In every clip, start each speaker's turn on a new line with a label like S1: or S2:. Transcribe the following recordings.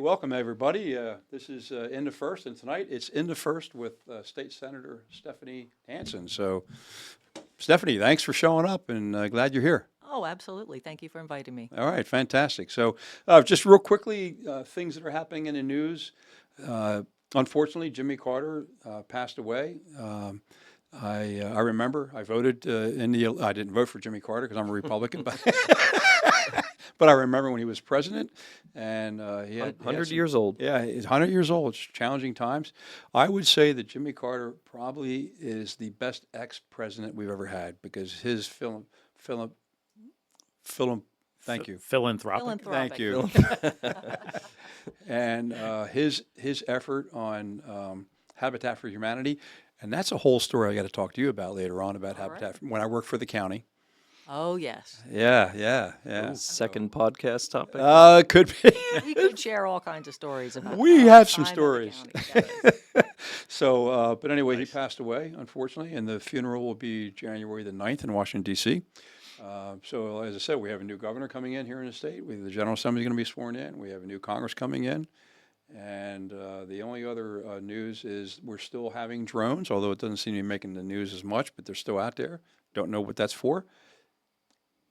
S1: welcome everybody. This is In the First, and tonight it's In the First with State Senator Stephanie Hansen. So, Stephanie, thanks for showing up, and glad you're here.
S2: Oh, absolutely. Thank you for inviting me.
S1: All right, fantastic. So, just real quickly, things that are happening in the news. Unfortunately, Jimmy Carter passed away. I remember I voted I didn't vote for Jimmy Carter because I'm a Republican, but I remember when he was president, and he had
S3: 100 years old.
S1: Yeah, he's 100 years old. It's challenging times. I would say that Jimmy Carter probably is the best ex-president we've ever had because his thank you.
S3: Philanthropic.
S1: Thank you. And his effort on Habitat for Humanity, and that's a whole story I got to talk to you about later on about Habitat when I worked for the county.
S2: Oh, yes.
S1: Yeah.
S3: Second podcast topic.
S1: It could be.
S2: We could share all kinds of stories about
S1: We
S2: our
S1: have some
S2: time in the
S1: stories.
S2: county. Yes.
S1: So, but anyway, he passed away, unfortunately, and the funeral will be January the 9th in Washington, D.C. So, as I said, we have a new governor coming in here in the state. The General Assembly is going to be sworn in. We have a new Congress coming in. And the only other news is we're still having drones, although it doesn't seem to be making the news as much, but they're still out there. Don't know what that's for.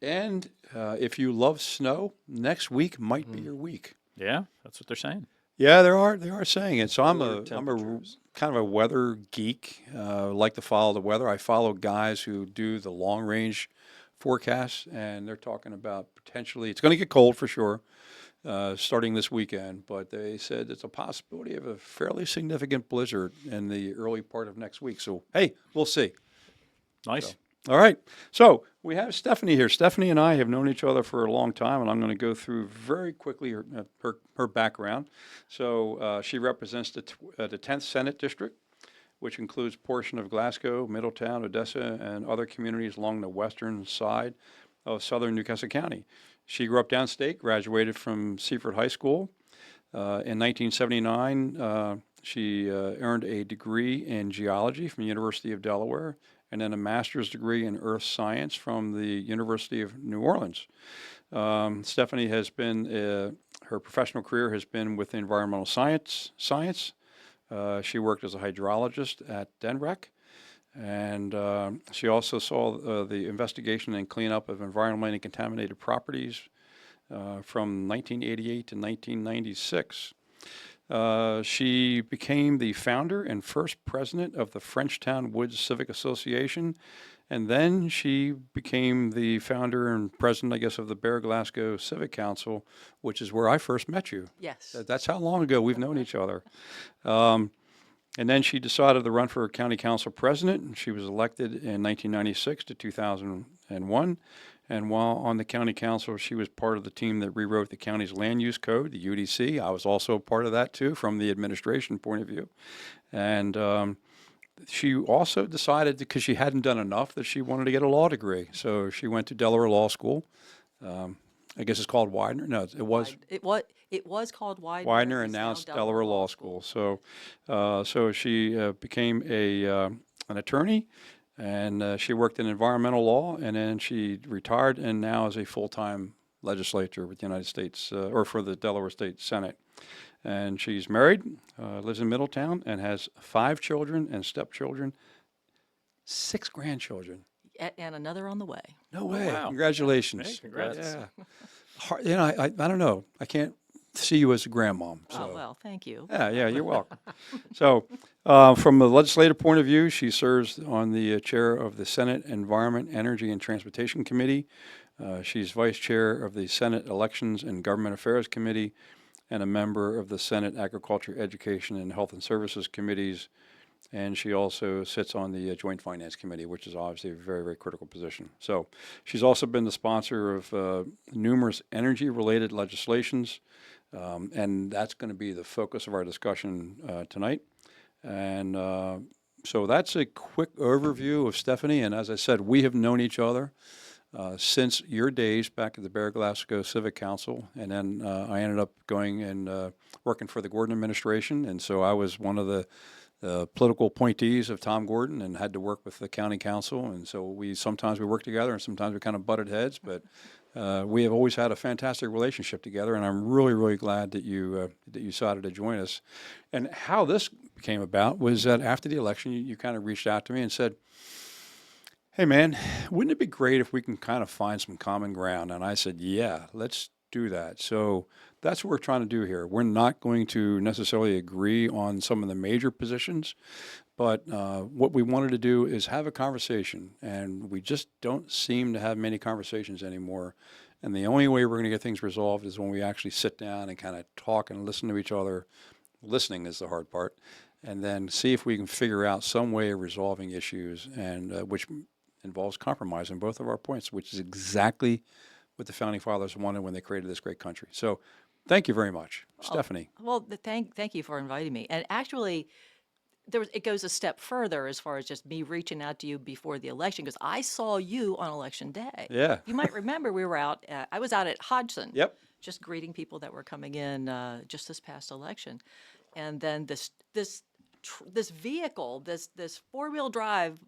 S1: And if you love snow, next week might be your week.
S3: Yeah, that's what they're saying.
S1: Yeah, they are saying it. So I'm a
S3: temperatures.
S1: kind of a weather geek. Like to follow the weather. I follow guys who do the long range forecasts, and they're talking about potentially it's going to get cold for sure, starting this weekend. But they said it's a possibility of a fairly significant blizzard in the early part of next week. So hey, we'll see.
S3: Nice.
S1: So, all right. So we have Stephanie here. Stephanie and I have known each other for a long time, and I'm going to go through very quickly her background. So she represents the 10th Senate District, which includes a portion of Glasgow, Middletown, Odessa, and other communities along the western side of southern Newcastle County. She grew up downstate, graduated from Seaford High School. In 1979, she earned a degree in geology from the University of Delaware, and then a master's degree in earth science from the University of New Orleans. Stephanie has been, her professional career has been with environmental science. She worked as a hydrologist at DENREC, and she also saw the investigation and cleanup of environmentally contaminated properties from 1988 to 1996. She became the founder and first president of the Frenchtown Woods Civic Association, and then she became the founder and president, I guess, of the Bear Glasgow Civic Council, which is where I first met you.
S2: Yes.
S1: That's how long ago we've known each other. And then she decided to run for county council president, and she was elected in 1996 to 2001. And while on the county council, she was part of the team that rewrote the county's land use code, the UDC. I was also a part of that, too, from the administration point of view. And she also decided, because she hadn't done enough, that she wanted to get a law degree. So she went to Delaware Law School. I guess it's called Widener. No, it was.
S2: It was called Widener.
S1: Widener, and now it's Delaware Law School. So she became an attorney. And she worked in environmental law, and then she retired, and now is a full-time legislator with the United States, or for the Delaware State Senate. And she's married, lives in Middletown, and has 5 children and stepchildren, 6 grandchildren.
S2: And another on the way.
S1: No way!
S3: Wow.
S1: Congratulations!
S3: Hey, congrats.
S1: Yeah. I don't know. I can't see you as a grandmom. So.
S2: Oh, well, thank you.
S1: Yeah, you're welcome. So, from a legislative point of view, she serves on the chair of the Senate Environment, Energy, and Transportation Committee. She's vice chair of the Senate Elections and Government Affairs Committee and a member of the Senate Agriculture, Education, and Health and Services Committees. And she also sits on the Joint Finance Committee, which is obviously a very, very critical position. So she's also been the sponsor of numerous energy-related legislations. And that's going to be the focus of our discussion tonight. And so that's a quick overview of Stephanie. And as I said, we have known each other since your days back at the Bear Glasgow Civic Council. And then I ended up going and working for the Gordon administration. And so I was one of the political appointees of Tom Gordon and had to work with the county council. And so sometimes we worked together and sometimes we kind of butted heads, but we have always had a fantastic relationship together. And I'm really, really glad that you decided to join us. And how this came about was that after the election, you kind of reached out to me and said, hey, man, wouldn't it be great if we can kind of find some common ground? And I said, yeah, let's do that. So that's what we're trying to do here. We're not going to necessarily agree on some of the major positions, but what we wanted to do is have a conversation, and we just don't seem to have many conversations anymore. And the only way we're going to get things resolved is when we actually sit down and kind of talk and listen to each other. Listening is the hard part. And then see if we can figure out some way of resolving issues, and which involves compromise on both of our points, which is exactly what the Founding Fathers wanted when they created this great country. So thank you very much, Stephanie.
S2: Well, thank you for inviting me. And actually, it goes a step further as far as just me reaching out to you before the election, because I saw you on election day.
S1: Yeah.
S2: You might remember we were out. I was out at Hodgson.
S1: Yep.
S2: Just greeting people that were coming in just this past election, and then this vehicle, this 4-wheel drive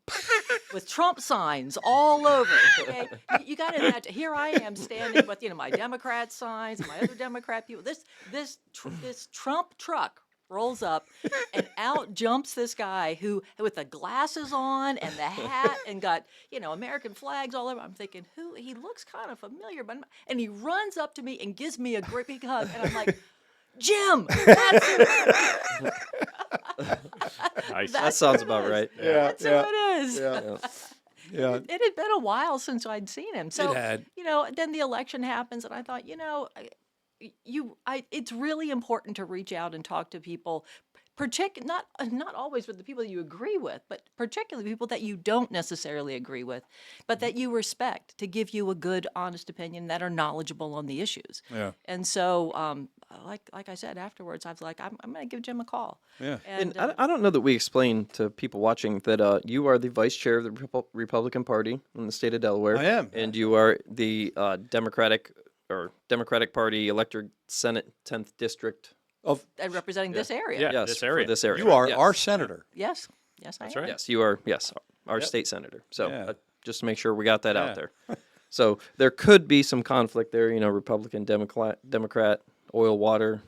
S2: with Trump signs all over. Okay, you got to imagine. Here I am standing with my Democrat signs and my other Democrat people. This Trump truck rolls up, and out jumps this guy who, with the glasses on and the hat, and got American flags all over. I'm thinking, he looks kind of familiar, and he runs up to me and gives me a great big hug, and I'm like, Jim, that's who
S3: Nice.
S4: That sounds about right.
S2: That's who it is.
S1: Yeah. Yeah.
S2: It had been a while since I'd seen him. So,
S1: It had.
S2: then the election happens, and I thought, it's really important to reach out and talk to people, not always with the people you agree with, but particularly people that you don't necessarily agree with, but that you respect, to give you a good, honest opinion, that are knowledgeable on the issues.
S1: Yeah.
S2: And so, like I said afterwards, I was like, I'm going to give Jim a call.
S1: Yeah.
S4: And I don't know that we explained to people watching that you are the vice chair of the Republican Party in the state of Delaware.
S1: I am.
S4: And you are the Democratic Party elected Senate 10th District.
S2: And representing this area.
S3: Yeah.
S4: Yes,
S3: this area.
S4: For this area.
S1: You are
S4: Yes.
S1: our senator.
S2: Yes, I
S3: That's
S2: am.
S3: right.
S4: Yes, you are. Yes, our
S1: Yep.
S4: state senator. So
S1: Yeah.
S4: just to make sure we got that
S1: Yeah.
S4: out there. So there could be some conflict there. Republican, Democrat, oil, water.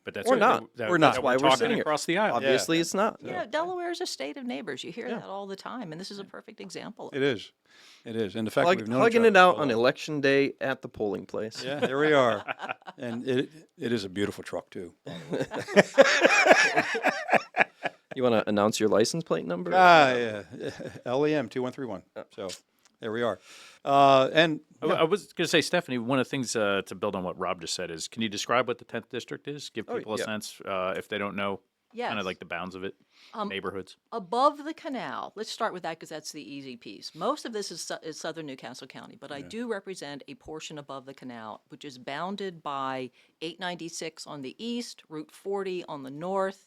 S3: But that's
S4: Or
S3: it.
S4: not.
S1: We're not.
S3: That
S4: Why we're
S3: talking
S4: sitting here.
S3: across the aisle.
S4: Obviously, it's not.
S2: Delaware is a state of neighbors. You hear that all the time, and this is a perfect example.
S1: It is. It is. And the fact that we've known each
S4: Hugging
S1: other
S4: it out
S1: for so
S4: on
S1: long.
S4: election day at the polling place.
S1: Yeah, there we are. And it is a beautiful truck, too.
S4: You want to announce your license plate number?
S1: Yeah. LEM 2131. So there we are. And
S3: I was going to say, Stephanie, one of the things to build on what Rob just said is, can you describe what the 10th District is? Give people a
S4: yeah.
S3: sense if they don't know kind
S2: Yes.
S3: of like the bounds of it, neighborhoods.
S2: Above the canal, let's start with that because that's the easy piece. Most of this is southern Newcastle County, but I do represent a portion above the canal, which is bounded by 896 on the east, Route 40 on the north,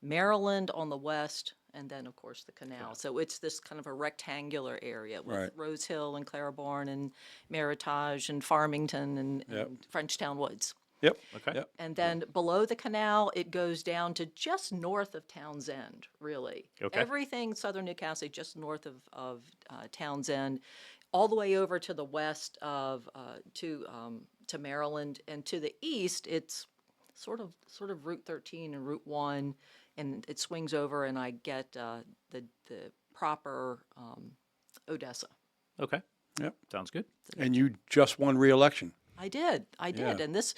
S2: Maryland on the west, and then, of course, the canal. So it's this kind of a rectangular area with
S1: Right.
S2: Rose Hill and Claiborne and Meritage and Farmington and Frenchtown Woods.
S1: Yep.
S3: Okay.
S1: Yep.
S2: And then below the canal, it goes down to just north of Townsend, really.
S3: Okay.
S2: Everything southern Newcastle, just north of Townsend, all the way over to the west to Maryland, and to the east, it's sort of Route 13 and Route 1, and it swings over, and I get the proper Odessa.
S3: Okay.
S1: Yep.
S3: Sounds good.
S1: And you just won re-election.
S2: I did,
S1: Yeah.
S2: and this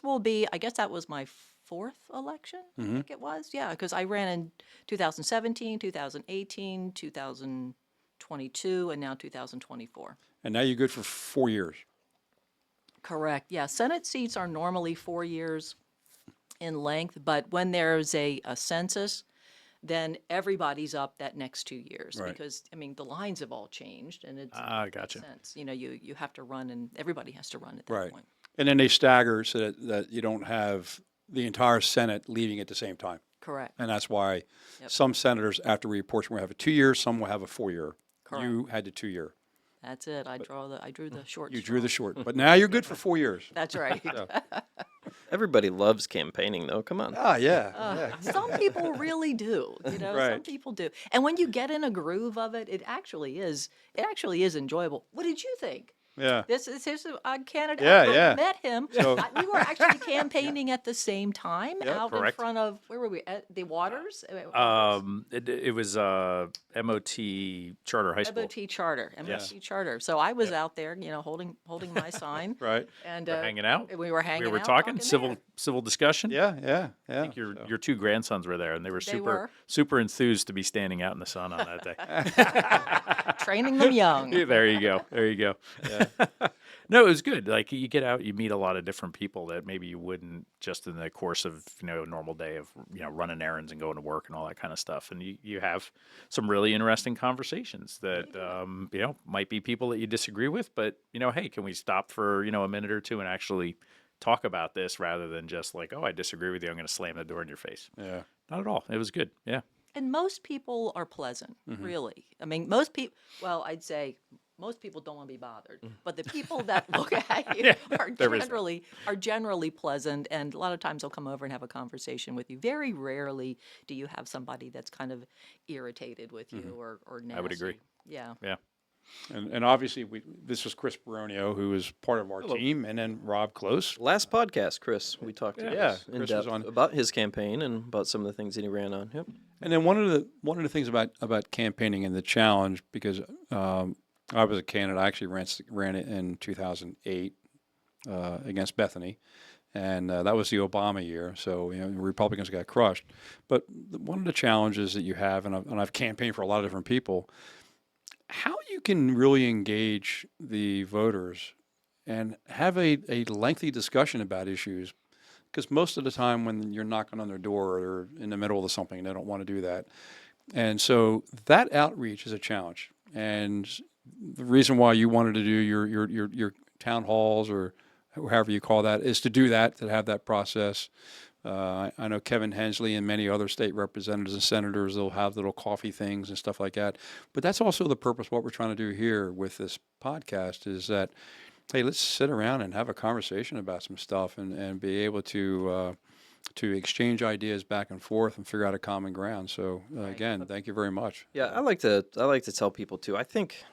S2: will be, I guess that was my fourth election, I think it was, because I ran in 2017, 2018, 2022, and now 2024.
S1: And now you're good for 4 years.
S2: Correct, yeah. Senate seats are normally 4 years in length, but when there's a census, then everybody's up that next 2 years.
S1: Right.
S2: Because, the lines have all changed, and it
S3: Gotcha.
S2: makes sense. You have to run, and everybody has to run at that
S1: Right.
S2: point.
S1: And then they stagger so that you don't have the entire Senate leaving at the same time.
S2: Correct.
S1: And that's why
S2: Yep.
S1: some senators, after reports, will have a 2 year, some will have a 4 year.
S2: Correct.
S1: You had the 2 year.
S2: That's it. I drew the short.
S1: You drew
S2: straw.
S1: the short, but now you're good for 4 years.
S2: That's right.
S1: So,
S4: Everybody loves campaigning, though. Come on.
S1: yeah.
S2: Some people really do, Some
S1: Right.
S2: people do. And when you get in a groove of it, it actually is enjoyable. What did you think?
S1: Yeah.
S2: This is his candidate.
S1: Yeah,
S2: I
S1: yeah.
S2: met him.
S1: So-
S2: We were actually campaigning at the same time out in
S3: correct.
S2: front of, where were we? At the Waters?
S3: It was MOT Charter High School.
S2: MOT Charter. MOT
S3: Yes.
S2: Charter. So I was out there, holding my sign.
S1: Right.
S2: And
S3: Hanging out.
S2: we were hanging
S3: We were
S2: out.
S3: talking civil
S2: there.
S3: civil discussion.
S1: Yeah.
S3: I think your two grandsons were there, and they were
S2: were.
S3: super enthused to be standing out in the sun on that day.
S2: Training them young.
S3: Yeah, there you go. There you go. No, it was good. Like you get out, you meet a lot of different people that maybe you wouldn't just in the course of a normal day of running errands and going to work and all that kind of stuff. And you have some really interesting conversations that might be people that you disagree with, but hey, can we stop for a minute or two and actually talk about this rather than just like, oh, I disagree with you, I'm going to slam the door in your face.
S1: Yeah.
S3: Not at all. It was good. Yeah.
S2: And most people are pleasant,
S1: Mm-hmm.
S2: really. I mean, most people, well, I'd say most people don't want to be bothered, but the people that look at you
S3: there is that.
S2: are generally pleasant, and a lot of times they'll come over and have a conversation with you. Very rarely do you have somebody that's kind of irritated with you or nasty.
S3: I would agree.
S2: Yeah.
S3: Yeah.
S1: And obviously, this was Chris Baronio, who is part of our team, and then Rob Close.
S4: Last podcast, Chris, we talked to
S1: Yeah,
S4: Chris in
S1: Chris
S4: depth
S1: was on.
S4: about his campaign and about some of the things that he ran on. Yep.
S1: And then one of the things about campaigning and the challenge, because I was a candidate, I actually ran it in 2008 against Bethany, and that was the Obama year. So Republicans got crushed. But one of the challenges that you have, and I've campaigned for a lot of different people, how you can really engage the voters and have a lengthy discussion about issues. Because most of the time when you're knocking on their door or in the middle of something, they don't want to do that. And so that outreach is a challenge. And the reason why you wanted to do your town halls or however you call that is to do that, to have that process. I know Kevin Hensley and many other state representatives and senators, they'll have little coffee things and stuff like that. But that's also the purpose. What we're trying to do here with this podcast is that, hey, let's sit around and have a conversation about some stuff and be able to exchange ideas back and forth and figure out a common ground. So again, thank you very much.
S4: Yeah, I like to tell people too. I think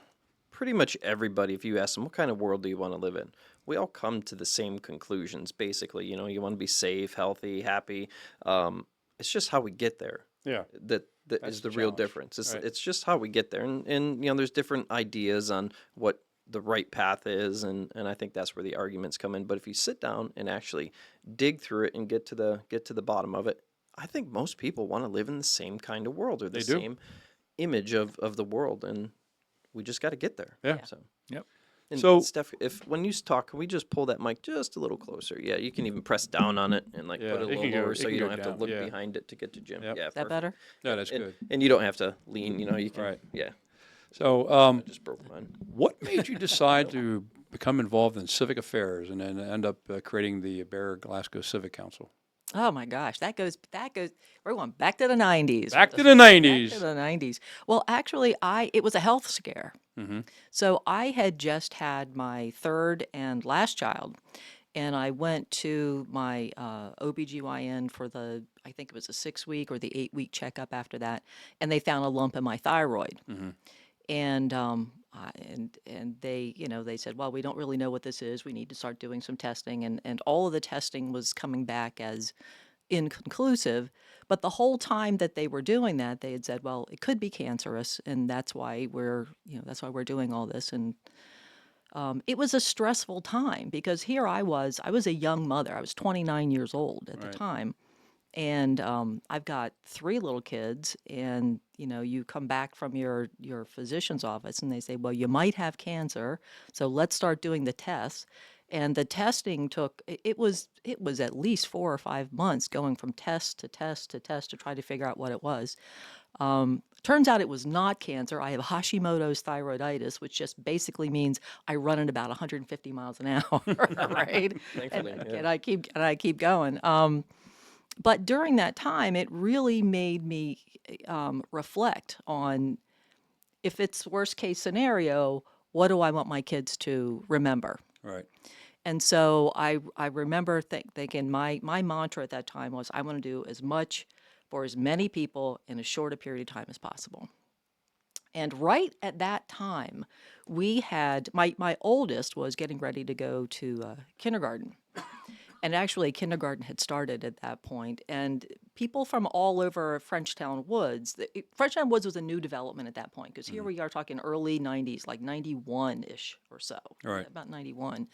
S4: pretty much everybody, if you ask them, what kind of world do you want to live in? We all come to the same conclusions, basically. You want to be safe, healthy, happy. It's just how we get there.
S1: Yeah.
S4: That
S1: That's
S4: is the
S1: the
S4: real
S1: challenge,
S4: difference.
S1: right.
S4: It's just how we get there. And there's different ideas on what the right path is, and I think that's where the arguments come in. But if you sit down and actually dig through it and get to the bottom of it, I think most people want to live in the same kind of world or the
S1: They do.
S4: same image of the world, and we just got to get there.
S1: Yeah.
S4: So.
S3: Yep.
S4: And
S1: So-
S4: Steph, when you talk, can we just pull that mic just a little closer? Yeah, you can even press down on it and
S1: Yeah,
S4: put it a
S1: it
S4: little
S1: can go-
S4: lower
S1: it
S4: so
S1: can
S4: you
S1: go
S4: don't have
S1: down,
S4: to look
S1: yeah.
S4: behind it to get to Jim.
S1: Yep.
S4: Yeah,
S2: Is that
S4: perfect.
S2: better?
S1: Yeah, that's
S4: And,
S1: good.
S4: and you don't have to lean. You can.
S1: Right.
S4: Yeah.
S1: So
S4: I just broke mine.
S1: what made you decide to become involved in civic affairs and then end up creating the Bear Glasgow Civic Council?
S2: Oh my gosh, that goes. We're going back to the 90s.
S1: Back to the
S2: Back
S1: 90s.
S2: to the 90s. Well, actually, it was a health scare.
S1: Mm-hmm.
S2: So I had just had my third and last child, and I went to my OBGYN for I think it was a 6-week or the 8-week checkup after that, and they found a lump in my thyroid.
S1: Mm-hmm.
S2: And and they they said, well, we don't really know what this is. We need to start doing some testing, and all of the testing was coming back as inconclusive. But the whole time that they were doing that, they had said, well, it could be cancerous, and that's why we're doing all this. And it was a stressful time because here I was a young mother. I was 29 years old at
S1: Right.
S2: the time. And I've got 3 little kids, and you come back from your physician's office, and they say, well, you might have cancer, so let's start doing the tests. And the testing it was at least 4 or 5 months going from test to test to test to try to figure out what it was. Turns out it was not cancer. I have Hashimoto's thyroiditis, which just basically means I run at about 150 miles an hour, right?
S4: Thankfully,
S2: And I keep going. But during that time, it really made me reflect on if it's worst case scenario, what do I want my kids to remember?
S1: Right.
S2: And so I remember thinking my mantra at that time was I want to do as much for as many people in as short a period of time as possible. And right at that time, we had my oldest was getting ready to go to kindergarten. And actually, kindergarten had started at that point, and people from all over Frenchtown Woods. Frenchtown Woods was a new development at that point because here we are talking early '90s, like '91-ish or so,
S1: Right.
S2: about '91.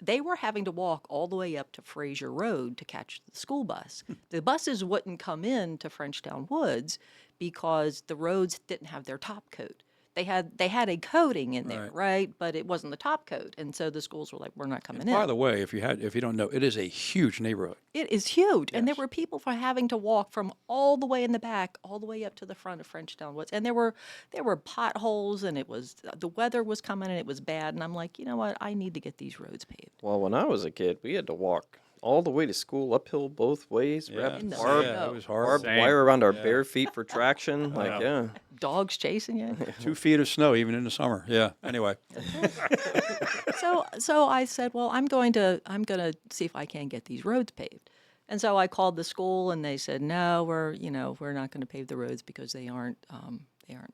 S2: They were having to walk all the way up to Fraser Road to catch the school bus. The buses wouldn't come in to Frenchtown Woods because the roads didn't have their top coat. They had a coating in there,
S1: Right.
S2: right? But it wasn't the top coat, and so the schools were like, "We're not coming in."
S1: By the way, if you don't know, it is a huge neighborhood.
S2: It is huge, and there
S1: Yes.
S2: were people for having to walk from all the way in the back, all the way up to the front of Frenchtown Woods, and there were potholes, and the weather was coming, and it was bad, and I'm like, you know what, I need to get these roads paved.
S4: Well, when I was a kid, we had to walk all the way to school uphill both ways.
S1: Yeah.
S4: Wrapped
S2: In the
S4: barbed,
S2: snow.
S1: It was hard.
S4: barbed
S3: Same.
S4: wire around our bare feet for traction. Like, yeah.
S2: Dogs chasing you.
S1: 2 feet of snow even in the summer. Yeah. Anyway.
S2: So I said, well, I'm going to see if I can get these roads paved. And so I called the school, and they said, no, we're not going to pave the roads because they aren't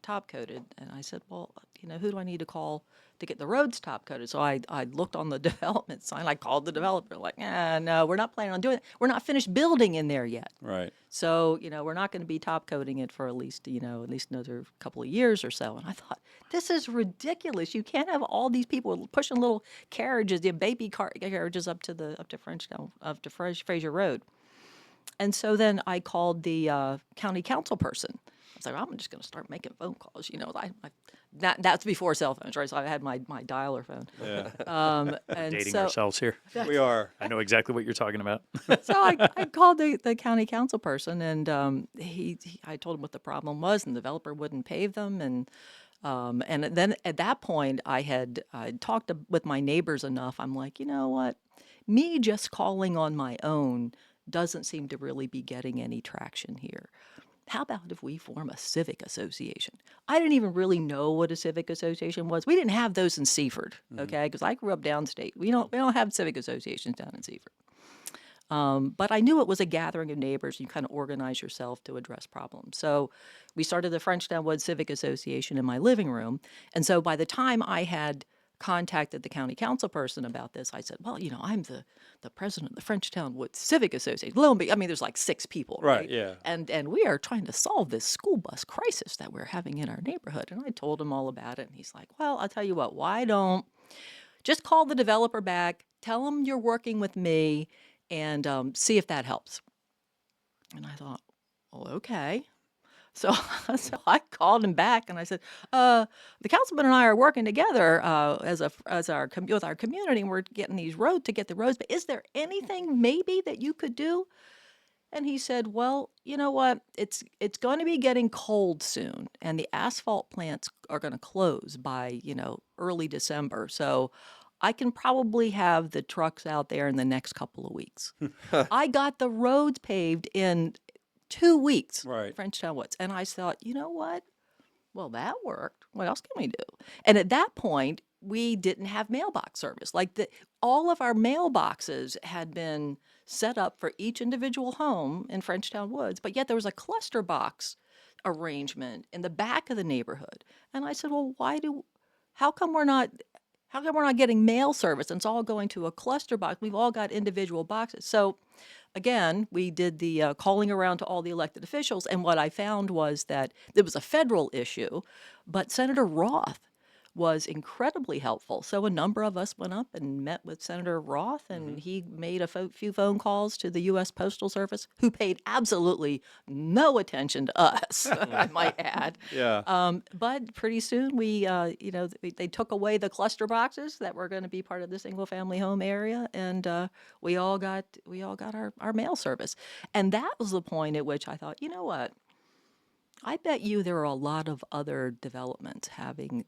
S2: top coated. And I said, well, who do I need to call to get the roads top coated? So I looked on the development sign. I called the developer, like, no, we're not planning on doing it. We're not finished building in there yet.
S1: Right.
S2: So, we're not going to be top coating it for at least another couple of years or so. And I thought, this is ridiculous. You can't have all these people pushing little carriages, the baby carriages up to Frenchtown, up to Fraser Road. And so then I called the county council person. I was like, I'm just going to start making phone calls. That's before cell phones, right? So I had my dialer phone.
S1: Yeah.
S2: And
S3: Dating
S2: so,
S3: ourselves here.
S1: We are.
S3: I know exactly what you're talking about.
S2: so I called the county council person, and I told him what the problem was, and the developer wouldn't pave them, and then at that point I talked with my neighbors enough. I'm like, you know what, me just calling on my own doesn't seem to really be getting any traction here. How about if we form a civic association? I didn't even really know what a civic association was. We didn't have those in Seaford, okay? Because I grew up downstate. We don't have civic associations down in Seaford. But I knew it was a gathering of neighbors. You kind of organize yourself to address problems. So we started the Frenchtown Woods Civic Association in my living room. And so by the time I had contacted the county council person about this, I said, well, I'm the president of the Frenchtown Woods Civic Association. Lo and behold, there's like 6 people,
S1: Right, yeah.
S2: And we are trying to solve this school bus crisis that we're having in our neighborhood. And I told him all about it, and he's like, well, I'll tell you what, why don't just call the developer back, tell him you're working with me, and see if that helps. And I thought, well, okay. So I called him back, and I said, the councilman and I are working together with our community, and we're getting to get the roads. But is there anything maybe that you could do? And he said, well, you know what? It's going to be getting cold soon, and the asphalt plants are going to close by, early December. So I can probably have the trucks out there in the next couple of weeks. I got the roads paved in 2 weeks,
S1: Right.
S2: Frenchtown Woods. And I thought, you know what? Well, that worked. What else can we do? And at that point, we didn't have mailbox service. All of our mailboxes had been set up for each individual home in Frenchtown Woods, but yet there was a cluster box arrangement in the back of the neighborhood. And I said, well, how come we're not getting mail service? And it's all going to a cluster box. We've all got individual boxes. So again, we did the calling around to all the elected officials, and what I found was that it was a federal issue, but Senator Roth was incredibly helpful. So a number of us went up and met with Senator Roth, and he made a few phone calls to the U.S. Postal Service, who paid absolutely no attention to us, I might add.
S1: Yeah.
S2: But pretty soon they took away the cluster boxes that were going to be part of the single-family home area, and we all got our mail service. And that was the point at which I thought, you know what? I bet you there are a lot of other developments having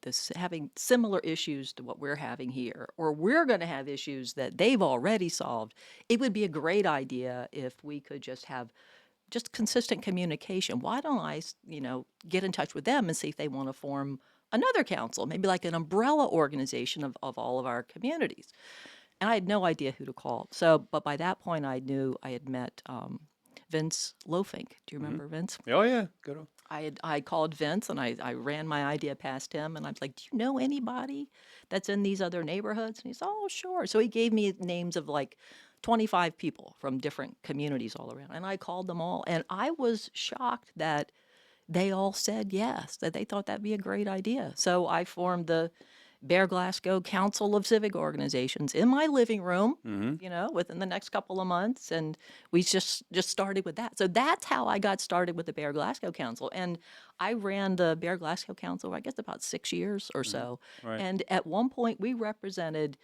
S2: similar issues to what we're having here, or we're going to have issues that they've already solved. It would be a great idea if we could just have consistent communication. Why don't I, get in touch with them and see if they want to form another council, maybe like an umbrella organization of all of our communities. And I had no idea who to call. So, but by that point, I knew I had met Vince Lofink. Do you remember Vince?
S1: Oh, yeah. Good.
S2: I called Vince and I ran my idea past him and I was like, do you know anybody that's in these other neighborhoods? And he said, oh, sure. So he gave me names of like 25 people from different communities all around. And I called them all. And I was shocked that they all said yes, that they thought that'd be a great idea. So I formed the Bear Glasgow Council of Civic Organizations in my living room, within the next couple of months, and we just started with that. So that's how I got started with the Bear Glasgow Council, and I ran the Bear Glasgow Council, I guess, about 6 years or so.
S1: Right.
S2: And at one point, we represented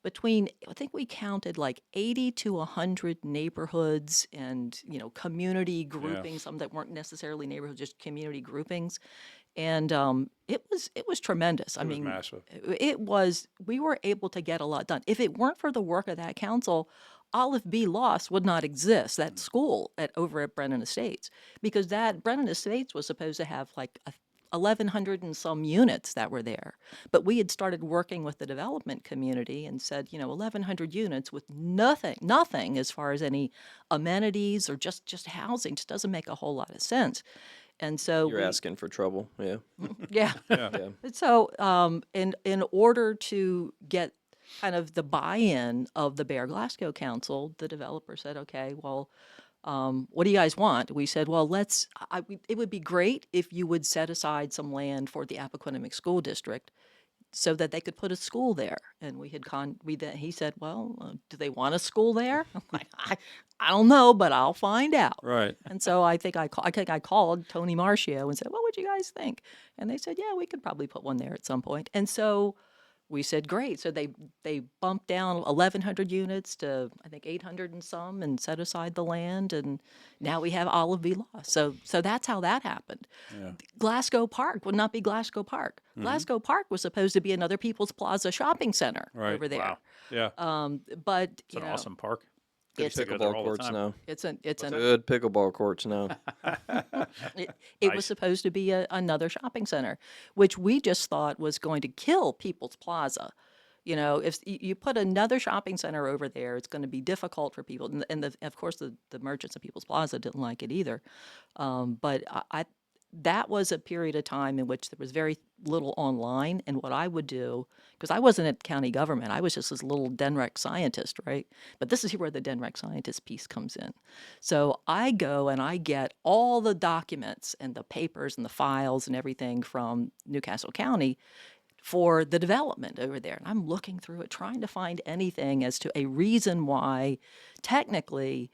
S2: between, I think we counted like 80 to 100 neighborhoods and community groupings, some that weren't necessarily neighborhoods, just community groupings. And it was tremendous. I
S1: It was
S2: mean,
S1: massive.
S2: we were able to get a lot done. If it weren't for the work of that council, Olive B. Loss would not exist, that school over at Brennan Estates, because that Brennan Estates was supposed to have like 1,100 and some units that were there. But we had started working with the development community and said, 1,100 units with nothing as far as any amenities or just housing just doesn't make a whole lot of sense. And so
S4: You're asking for trouble. Yeah.
S2: yeah.
S4: Yeah.
S2: And so, in order to get kind of the buy-in of the Bear Glasgow Council, the developer said, "Okay, well, what do you guys want?" We said, "Well, it would be great if you would set aside some land for the Appoquinimink School District, so that they could put a school there." And he said, "Well, do they want a school there?" I'm like, I don't know, but I'll find out.
S1: Right.
S2: And so I think I called Tony Marcio and said, "What would you guys think?" And they said, "Yeah, we could probably put one there at some point." And so we said, "Great." So they bumped down 1,100 units to I think 800 and some, and set aside the land, and now we have Olive Villa. So that's how that happened.
S1: Yeah.
S2: Glasgow Park would not be Glasgow Park. Glasgow Park was supposed to be another People's Plaza shopping center
S1: Right.
S2: over there.
S3: Wow.
S1: Yeah.
S2: But
S3: It's an awesome park.
S2: it's
S3: to go there
S4: Pickleball
S3: all the
S4: courts
S3: time.
S4: now.
S2: it's an
S4: Good pickleball courts now.
S2: it was
S3: Nice.
S2: supposed to be another shopping center, which we just thought was going to kill People's Plaza. If you put another shopping center over there, it's going to be difficult for people. And of course, the merchants of People's Plaza didn't like it either. But that was a period of time in which there was very little online. And what I would do, because I wasn't at county government, I was just this little DENREC scientist, right? But this is where the DENREC scientist piece comes in. So I go and I get all the documents and the papers and the files and everything from Newcastle County for the development over there. And I'm looking through it, trying to find anything as to a reason why technically,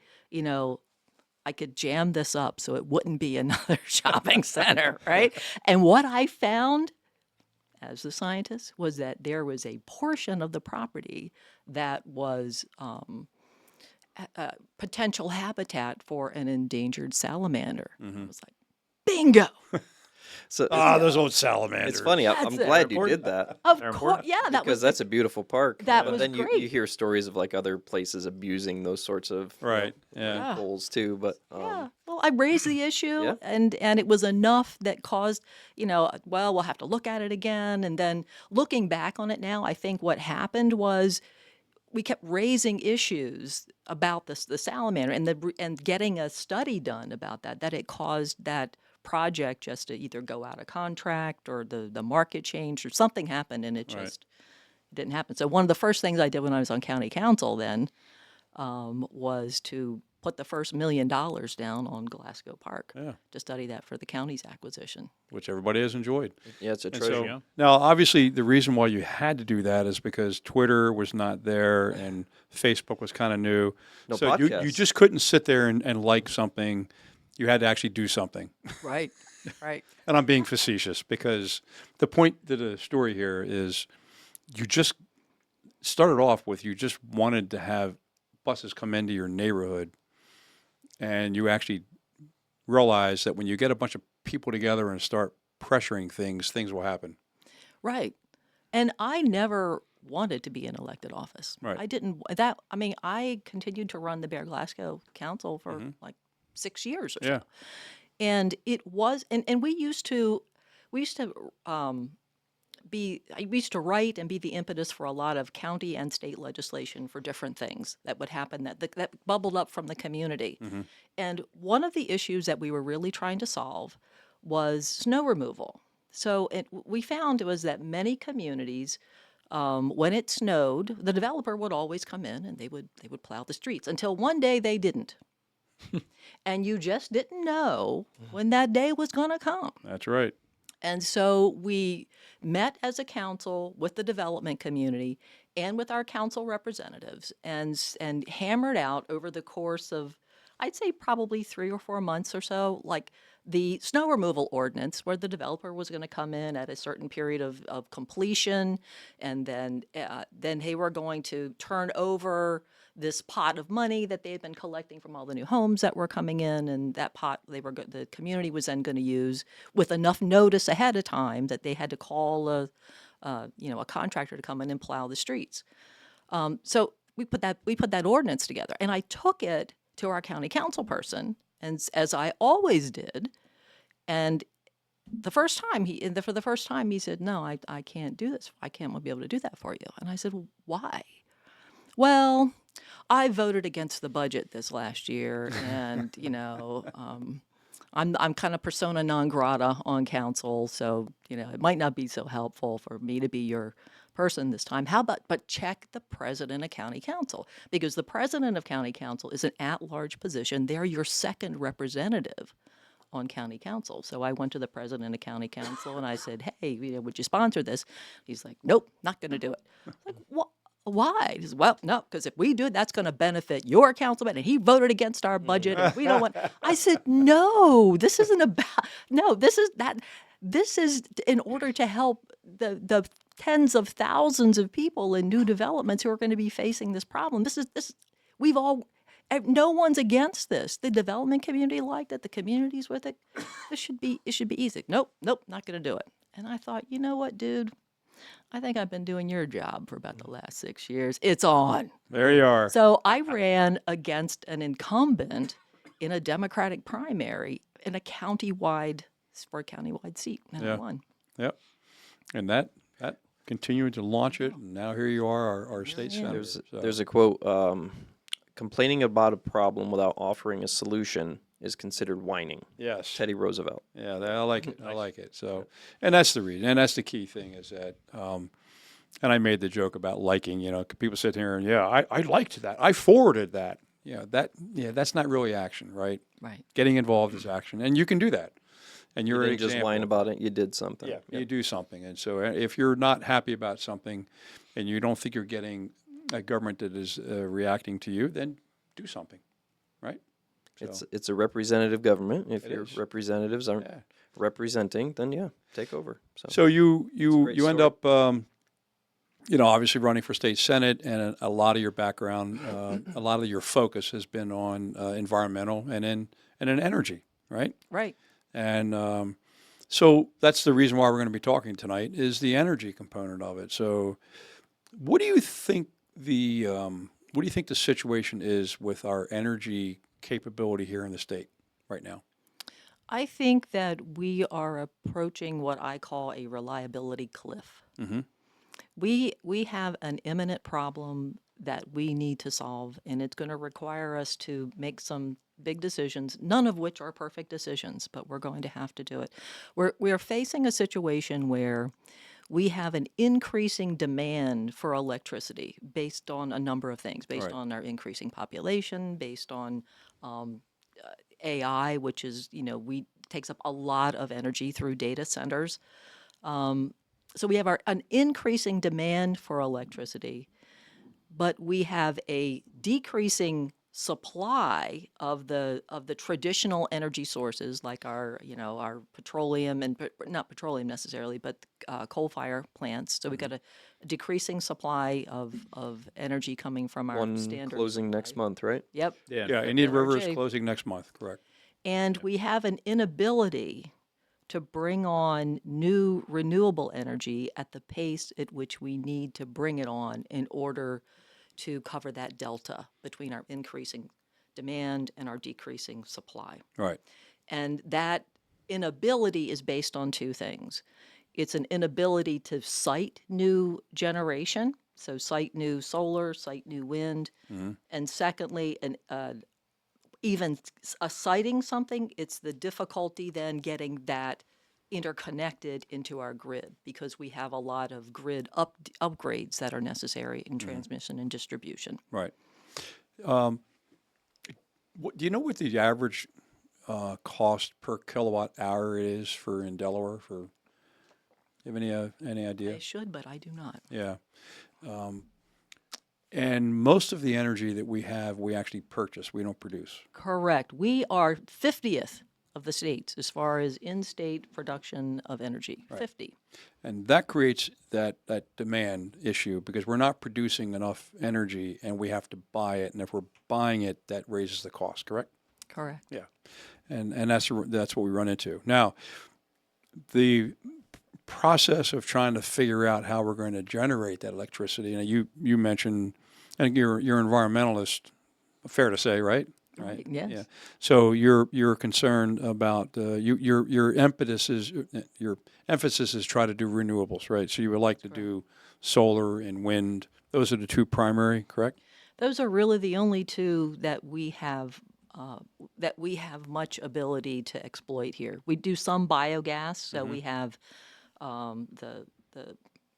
S2: I could jam this up so it wouldn't be another shopping center, right? And what I found as the scientist was that there was a portion of the property that was potential habitat for an endangered salamander. I was like, bingo!
S4: So
S1: Those old salamanders.
S4: it's funny. I'm
S2: That's it.
S4: glad you did that.
S2: Of
S3: They're
S2: course,
S3: important.
S2: yeah, that
S4: Because
S2: was
S4: that's a beautiful park.
S2: That
S4: but
S2: was
S4: then
S2: great.
S4: you hear stories of like other places abusing those sorts of
S1: Right. Yeah.
S2: Yeah.
S4: goals too. But
S2: Yeah. Well, I raised the issue,
S4: Yeah.
S2: and it was enough that caused, well, we'll have to look at it again. And then looking back on it now, I think what happened was we kept raising issues about the salamander and getting a study done about that it caused that project just to either go out of contract or the market changed or something happened and it just didn't happen. So one of the first things I did when I was on county council then was to put the first $1 million down on Glasgow Park
S1: Yeah.
S2: to study that for the county's acquisition.
S1: Which everybody has enjoyed.
S4: yeah, it's a
S1: And
S4: treasure.
S1: so,
S3: Yeah.
S1: now, obviously, the reason why you had to do that is because Twitter was not there and Facebook was kind of new.
S4: No
S1: so you
S4: podcasts.
S1: just couldn't sit there and like something. You had to actually do something.
S2: Right, right.
S1: And I'm being facetious because the point to the story here is you just started off with you just wanted to have buses come into your neighborhood, and you actually realize that when you get a bunch of people together and start pressuring things, things will happen.
S2: Right. And I never wanted to be in elected office.
S1: Right.
S2: I continued to run the Bear Glasgow Council for like 6 years or
S1: Yeah.
S2: so. And it was, and we used to I used to write and be the impetus for a lot of county and state legislation for different things that would happen that bubbled up from the community. And one of the issues that we were really trying to solve was snow removal. So we found was that many communities, when it snowed, the developer would always come in and they would plow the streets until one day they didn't. And you just didn't know when that day was going to come.
S1: That's right.
S2: And so we met as a council with the development community and with our council representatives and hammered out over the course of, I'd say probably 3 or 4 months or so, like the snow removal ordinance where the developer was going to come in at a certain period of completion, and then they were going to turn over this pot of money that they had been collecting from all the new homes that were coming in, and that pot the community was then going to use with enough notice ahead of time that they had to call a contractor to come in and plow the streets. So we put that ordinance together, and I took it to our county council person, and as I always did, and for the first time he said, "No, I can't do this. I can't be able to do that for you." And I said, "Well, why?" "Well, I voted against the budget this last year, and I'm kind of persona non grata on council, so it might not be so helpful for me to be your person this time. How about but check the president of county council, because the president of county council is an at-large position. They're your second representative on county council." So I went to the president of county council and I said, "Hey, would you sponsor this?" He's like, "Nope, not going to do it." I was like, "What? Why?" He says, "Well, no, because if we do it, that's going to benefit your councilman, and he voted against our budget, and we don't want." I said, "No, this isn't about. No, this is that. This is in order to help the tens of thousands of people in new developments who are going to be facing this problem. This. We've all. No one's against this. The development community liked it. The community's with it. It should be easy. Nope, not going to do it." And I thought, you know what, dude? I think I've been doing your job for about the last 6 years. It's on.
S1: There you are.
S2: So I ran against an incumbent in a Democratic primary for a countywide seat, and I won.
S1: Yep. And that continued to launch it, and now here you are, our state senator.
S4: There's a quote, complaining about a problem without offering a solution is considered whining.
S1: Yes.
S4: Teddy Roosevelt.
S1: Yeah, I like it. I like it. So, and that's the reason, and that's the key thing is that, and I made the joke about liking, people sit here and, I liked that. I forwarded that. That's not really action, right?
S2: Right.
S1: Getting involved is action, and you can do that. And
S4: You
S1: you're an
S4: didn't just
S1: example.
S4: whine about it, you did something.
S1: Yeah, you do something. And so if you're not happy about something and you don't think you're getting a government that is reacting to you, then do something, right? So,
S4: It's a representative government. If
S1: It
S4: your
S1: is.
S4: representatives aren't
S1: Yeah.
S4: representing, then take over.
S1: So you
S4: great
S1: end
S4: story.
S1: up, obviously running for state senate, and a lot of your background, a lot of your focus has been on environmental and in energy, right?
S2: Right.
S1: And so that's the reason why we're going to be talking tonight is the energy component of it. So what do you think the situation is with our energy capability here in the state right now?
S2: I think that we are approaching what I call a reliability cliff.
S1: Mm-hmm.
S2: We have an imminent problem that we need to solve, and it's going to require us to make some big decisions, none of which are perfect decisions, but we're going to have to do it. We're facing a situation where we have an increasing demand for electricity based on a number of things, based
S1: Right.
S2: on our increasing population, based on AI, which is, takes up a lot of energy through data centers. So we have an increasing demand for electricity, but we have a decreasing supply of the traditional energy sources like our petroleum and not petroleum necessarily, but coal fire plants. So we got a decreasing supply of energy coming from our
S4: One
S2: standard
S4: closing next
S2: supply.
S4: month, right?
S2: Yep.
S1: Yeah, Indian River is
S2: NRG.
S1: closing next month, correct?
S2: And we have an inability to bring on new renewable energy at the pace at which we need to bring it on in order to cover that delta between our increasing demand and our decreasing supply.
S1: Right.
S2: And that inability is based on two things. it's an inability to site new generation, so site new solar, site new wind, and secondly, even siting something, it's the difficulty then getting that interconnected into our grid because we have a lot of grid upgrades that are necessary in transmission and distribution.
S1: Right. Do you know what the average cost per kilowatt hour is for in Delaware? For you have any idea?
S2: I should, but I do not.
S1: Yeah. And most of the energy that we have, we actually purchase. We don't produce.
S2: Correct. We are 50th of the states as far as in-state production of energy. 50.
S1: And that creates that demand issue because we're not producing enough energy and we have to buy it. And if we're buying it, that raises the cost, correct?
S2: Correct.
S1: Yeah. And that's what we run into. Now, the process of trying to figure out how we're going to generate that electricity, and you mentioned, and you're an environmentalist, fair to say, right? Right.
S2: Yes.
S1: Yeah. So you're concerned about your emphasis is try to do renewables, right? So you would like to do solar and wind. Those are the two primary, correct?
S2: Those are really the only two that we have much ability to exploit here. We do some biogas, so we have the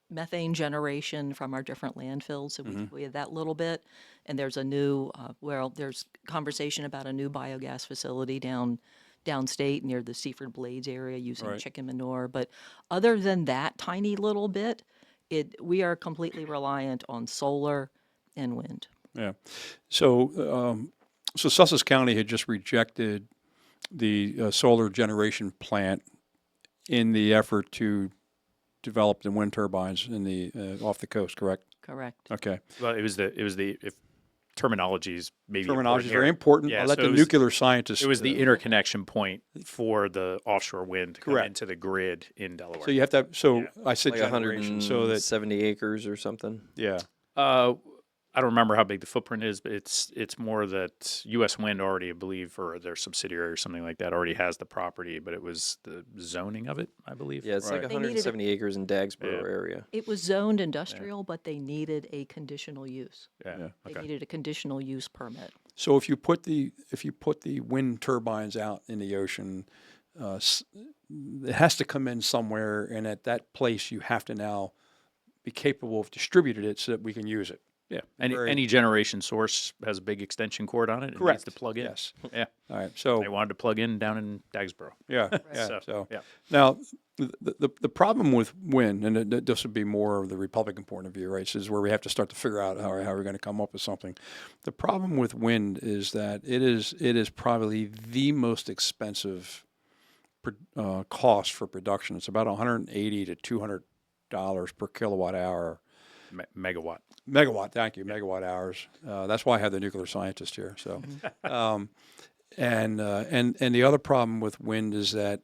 S2: methane generation from our different landfills. So we have that little bit, and there's a new there's conversation about a new biogas facility downstate near the Seaford Blades area using chicken manure. But other than that tiny little bit, we are completely reliant on solar and wind.
S1: Yeah. So Sussex County had just rejected the solar generation plant in the effort to develop the wind turbines in the off the coast, correct?
S2: Correct.
S1: Okay.
S3: Well, it was the if terminology's maybe
S1: Terminology is
S3: important
S1: very
S3: here.
S1: important.
S3: Yeah,
S1: I'll let
S3: so
S1: the
S3: it was-
S1: nuclear scientists.
S3: It was the interconnection point for the offshore wind to come
S1: Correct.
S3: into the grid in Delaware.
S1: So you have to.
S3: Yeah.
S1: I said
S4: Like
S1: generation. So that
S4: 170 acres or something.
S1: yeah.
S3: I don't remember how big the footprint is, but it's more that U.S. Wind already, I believe, or their subsidiary or something like that, already has the property, but it was the zoning of it, I believe.
S4: Yeah, it's like
S1: Right.
S2: They needed
S4: 170 acres in Dagsboro area.
S2: It was zoned industrial, but they needed a conditional use.
S3: Yeah.
S2: They
S3: Okay.
S2: needed a conditional use permit.
S1: So if you put the wind turbines out in the ocean, it has to come in somewhere, and at that place you have to now be capable of distributing it so that we can use it.
S3: Yeah. Any
S1: Very-
S3: any generation source has a big extension cord on it. It
S1: Correct.
S3: needs to plug in.
S1: Yes.
S3: Yeah.
S1: All right. So
S3: They wanted to plug in down in Dagsboro.
S1: yeah. Yeah.
S3: So,
S1: So
S3: yeah.
S1: now the problem with wind, and this would be more of the Republican point of view, right? This is where we have to start to figure out how we're going to come up with something. The problem with wind is that it is probably the most expensive cost for production. It's about $180 to $200 per kilowatt hour.
S3: Megawatt.
S1: Megawatt, thank you, megawatt hours. That's why I have the nuclear scientist here. So, and the other problem with wind is that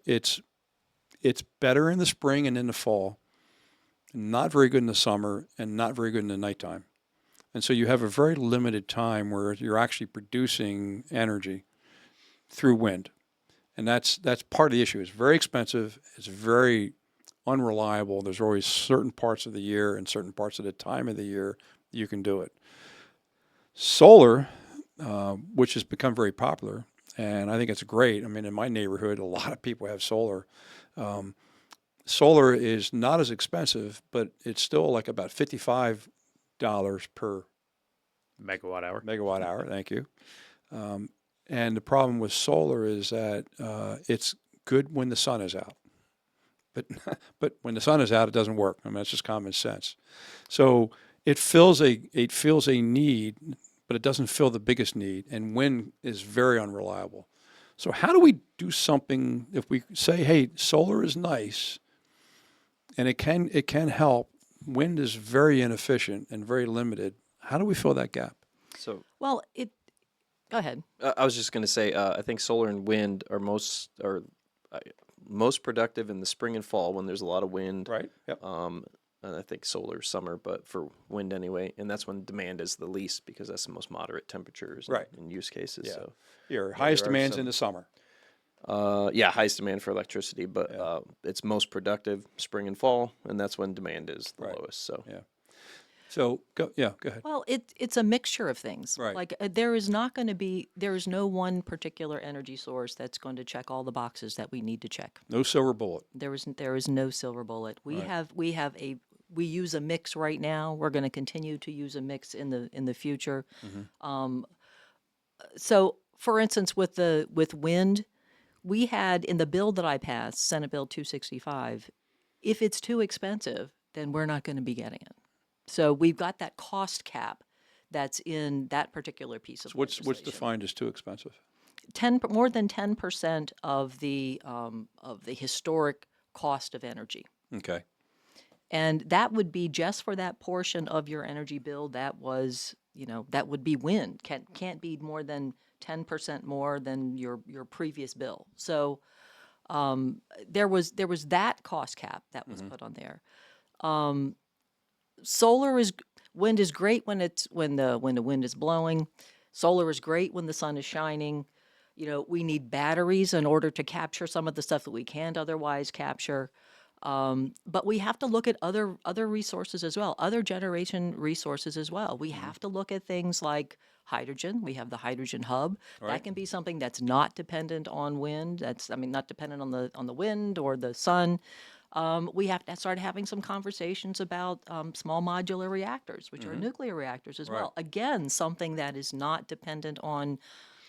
S1: it's better in the spring and in the fall, not very good in the summer, and not very good in the nighttime. And so you have a very limited time where you're actually producing energy through wind, and that's part of the issue. It's very expensive. It's very unreliable. There's always certain parts of the year and certain parts of the time of the year you can do it. Solar, which has become very popular, and I think it's great. I mean, in my neighborhood, a lot of people have solar. Solar is not as expensive, but it's still like about $55 per
S3: Megawatt hour.
S1: megawatt hour. Thank you. And the problem with solar is that it's good when the sun is out. But when the sun is out, it doesn't work. I mean, that's just common sense. So it fills a need, but it doesn't fill the biggest need. And wind is very unreliable. So how do we do something if we say, hey, solar is nice, and it can help. Wind is very inefficient and very limited. How do we fill that gap?
S4: So
S2: Well, go ahead.
S4: I was just going to say, I think solar and wind are most productive in the spring and fall when there's a lot of wind.
S1: Right. Yep.
S4: And I think solar summer, but for wind anyway, and that's when demand is the least because that's the most moderate temperatures
S1: Right.
S4: in use cases.
S1: Yeah.
S4: So
S1: Your highest
S4: there are
S1: demand's
S4: some-
S1: in the summer.
S4: Yeah, highest demand for electricity, but it's most productive spring and fall, and that's when demand is the
S1: Right.
S4: lowest. So
S1: Yeah. So, go ahead.
S2: Well, it's a mixture of things.
S1: Right.
S2: Like there is no one particular energy source that's going to check all the boxes that we need to check.
S1: No silver bullet.
S2: There is no silver bullet.
S1: Right.
S2: We use a mix right now. We're going to continue to use a mix in the future. So, for instance, with wind, we had in the bill that I passed, Senate Bill 265, if it's too expensive, then we're not going to be getting it. So we've got that cost cap that's in that particular piece of
S1: What's
S2: legislation.
S1: defined as too expensive?
S2: More than 10% of the historic cost of energy.
S1: Okay.
S2: And that would be just for that portion of your energy bill that was, that would be wind. Can't be more than 10% more than your previous bill. So there was that cost cap that was put on there. Wind is great when the wind is blowing. Solar is great when the sun is shining. We need batteries in order to capture some of the stuff that we can't otherwise capture. But we have to look at other resources as well, other generation resources as well. We have to look at things like hydrogen. We have the hydrogen hub.
S1: Right.
S2: That can be something that's not dependent on wind. Not dependent on the wind or the sun. We have to start having some conversations about small modular reactors, which are nuclear reactors as well. Again, something that is not dependent on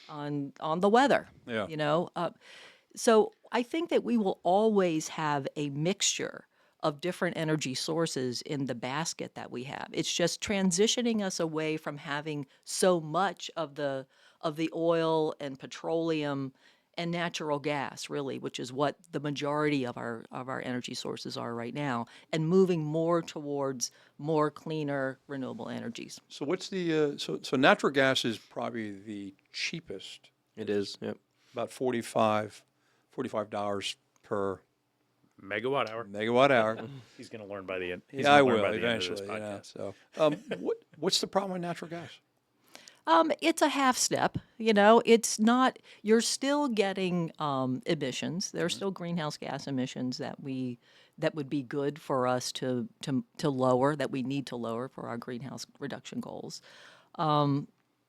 S2: the weather.
S1: Yeah.
S2: So I think that we will always have a mixture of different energy sources in the basket that we have. It's just transitioning us away from having so much of the oil and petroleum and natural gas, really, which is what the majority of our energy sources are right now, and moving more towards more cleaner renewable energies.
S1: So what's the so natural gas is probably the cheapest,
S4: it is. Yep.
S1: about $45 per
S3: Megawatt hour.
S1: megawatt hour.
S3: He's going to learn by the end. He's
S1: Yeah, I
S3: gonna learn
S1: will
S3: by the end of this
S1: eventually.
S3: podcast.
S1: So, what's the problem with natural gas?
S2: It's a half step. It's not. You're still getting emissions. There are still greenhouse gas emissions that would be good for us to lower. That we need to lower for our greenhouse reduction goals.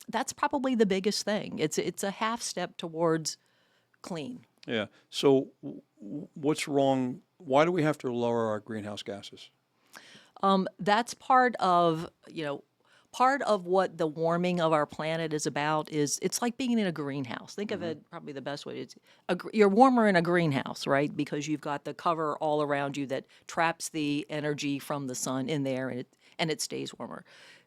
S2: That's probably the biggest thing. It's a half step towards clean.
S1: Yeah. So, what's wrong? Why do we have to lower our greenhouse gases?
S2: That's part of what the warming of our planet is about. It's like being in a greenhouse. Think of it, probably the best way. You're warmer in a greenhouse, right? Because you've got the cover all around you that traps the energy from the sun in there, and it stays warmer.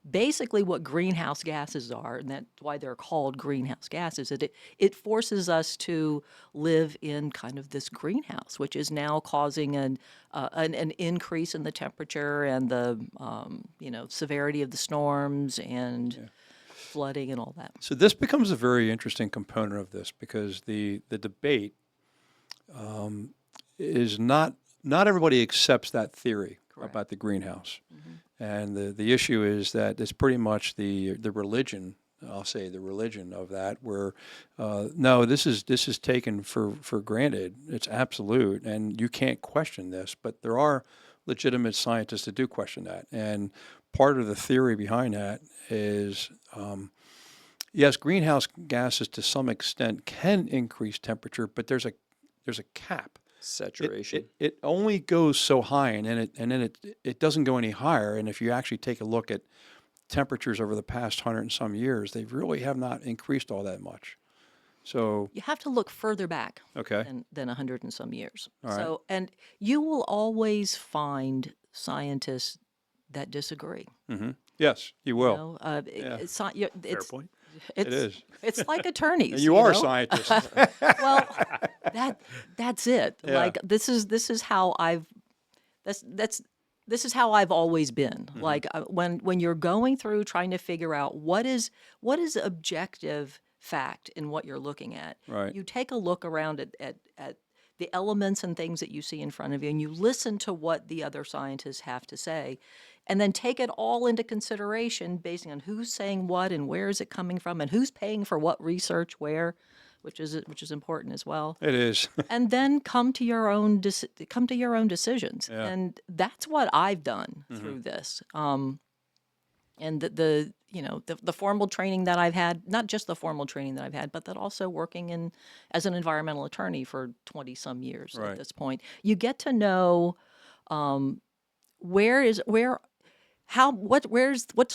S2: Basically, what greenhouse gases are, and that's why they're called greenhouse gases, is it forces us to live in kind of this greenhouse, which is now causing an increase in the temperature and the severity of the storms and flooding and all that.
S1: So this becomes a very interesting component of this because the debate is not everybody accepts that theory about the greenhouse. And the issue is that it's pretty much the religion, I'll say the religion of that, where no, this is taken for granted. It's absolute, and you can't question this. But there are legitimate scientists that do question that. And part of the theory behind that is, yes, greenhouse gases to some extent can increase temperature, but there's a cap.
S4: Saturation.
S1: It only goes so high, and then it doesn't go any higher. And if you actually take a look at temperatures over the past 100 and some years, they really have not increased all that much. So
S2: You have to look further back
S1: okay,
S2: than 100 and some years.
S1: All right.
S2: So, and you will always find scientists that disagree.
S1: yes, you will.
S3: Fair point.
S2: It's,
S1: It is.
S2: It's like attorneys.
S1: And you are a
S2: know?
S1: scientist.
S2: Well, that's it.
S1: Yeah.
S2: Like this is how I've this is how I've always been. Like when you're going through trying to figure out what is objective fact in what you're looking at.
S1: Right.
S2: You take a look around at the elements and things that you see in front of you, and you listen to what the other scientists have to say, and then take it all into consideration based on who's saying what and where is it coming from and who's paying for what research where, which is important as well.
S1: It is.
S2: And then come to your own decisions.
S1: Yeah.
S2: And that's what I've done through this. And the formal training that I've had, not just the formal training that I've had, but that also working as an environmental attorney for 20 some years
S1: Right.
S2: at this point, you get to know what's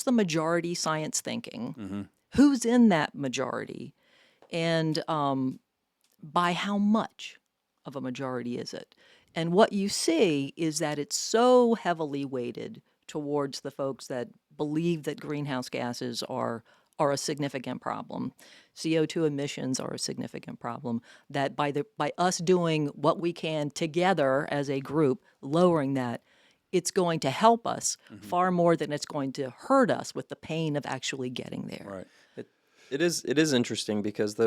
S2: the majority science thinking, who's in that majority, and by how much of a majority is it? And what you see is that it's so heavily weighted towards the folks that believe that greenhouse gases are a significant problem. CO2 emissions are a significant problem, that by us doing what we can together as a group, lowering that, it's going to help us far more than it's going to hurt us with the pain of actually getting there.
S1: Right.
S4: It is interesting because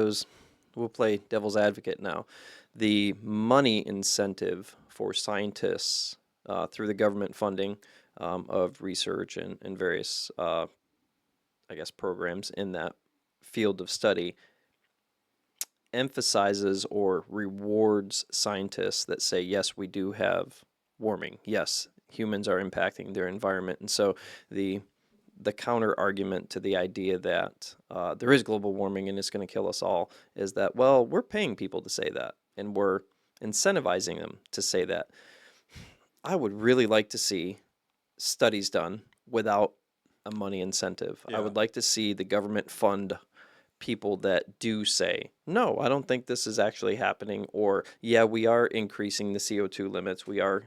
S4: we'll play devil's advocate now. The money incentive for scientists through the government funding of research and various, programs in that field of study emphasizes or rewards scientists that say, yes, we do have warming. Yes, humans are impacting their environment. And so the counter argument to the idea that there is global warming and it's going to kill us all is that, well, we're paying people to say that and we're incentivizing them to say that. I would really like to see studies done without a money incentive. I
S1: Yeah.
S4: would like to see the government fund people that do say, no, I don't think this is actually happening, or yeah, we are increasing the CO2 limits. We are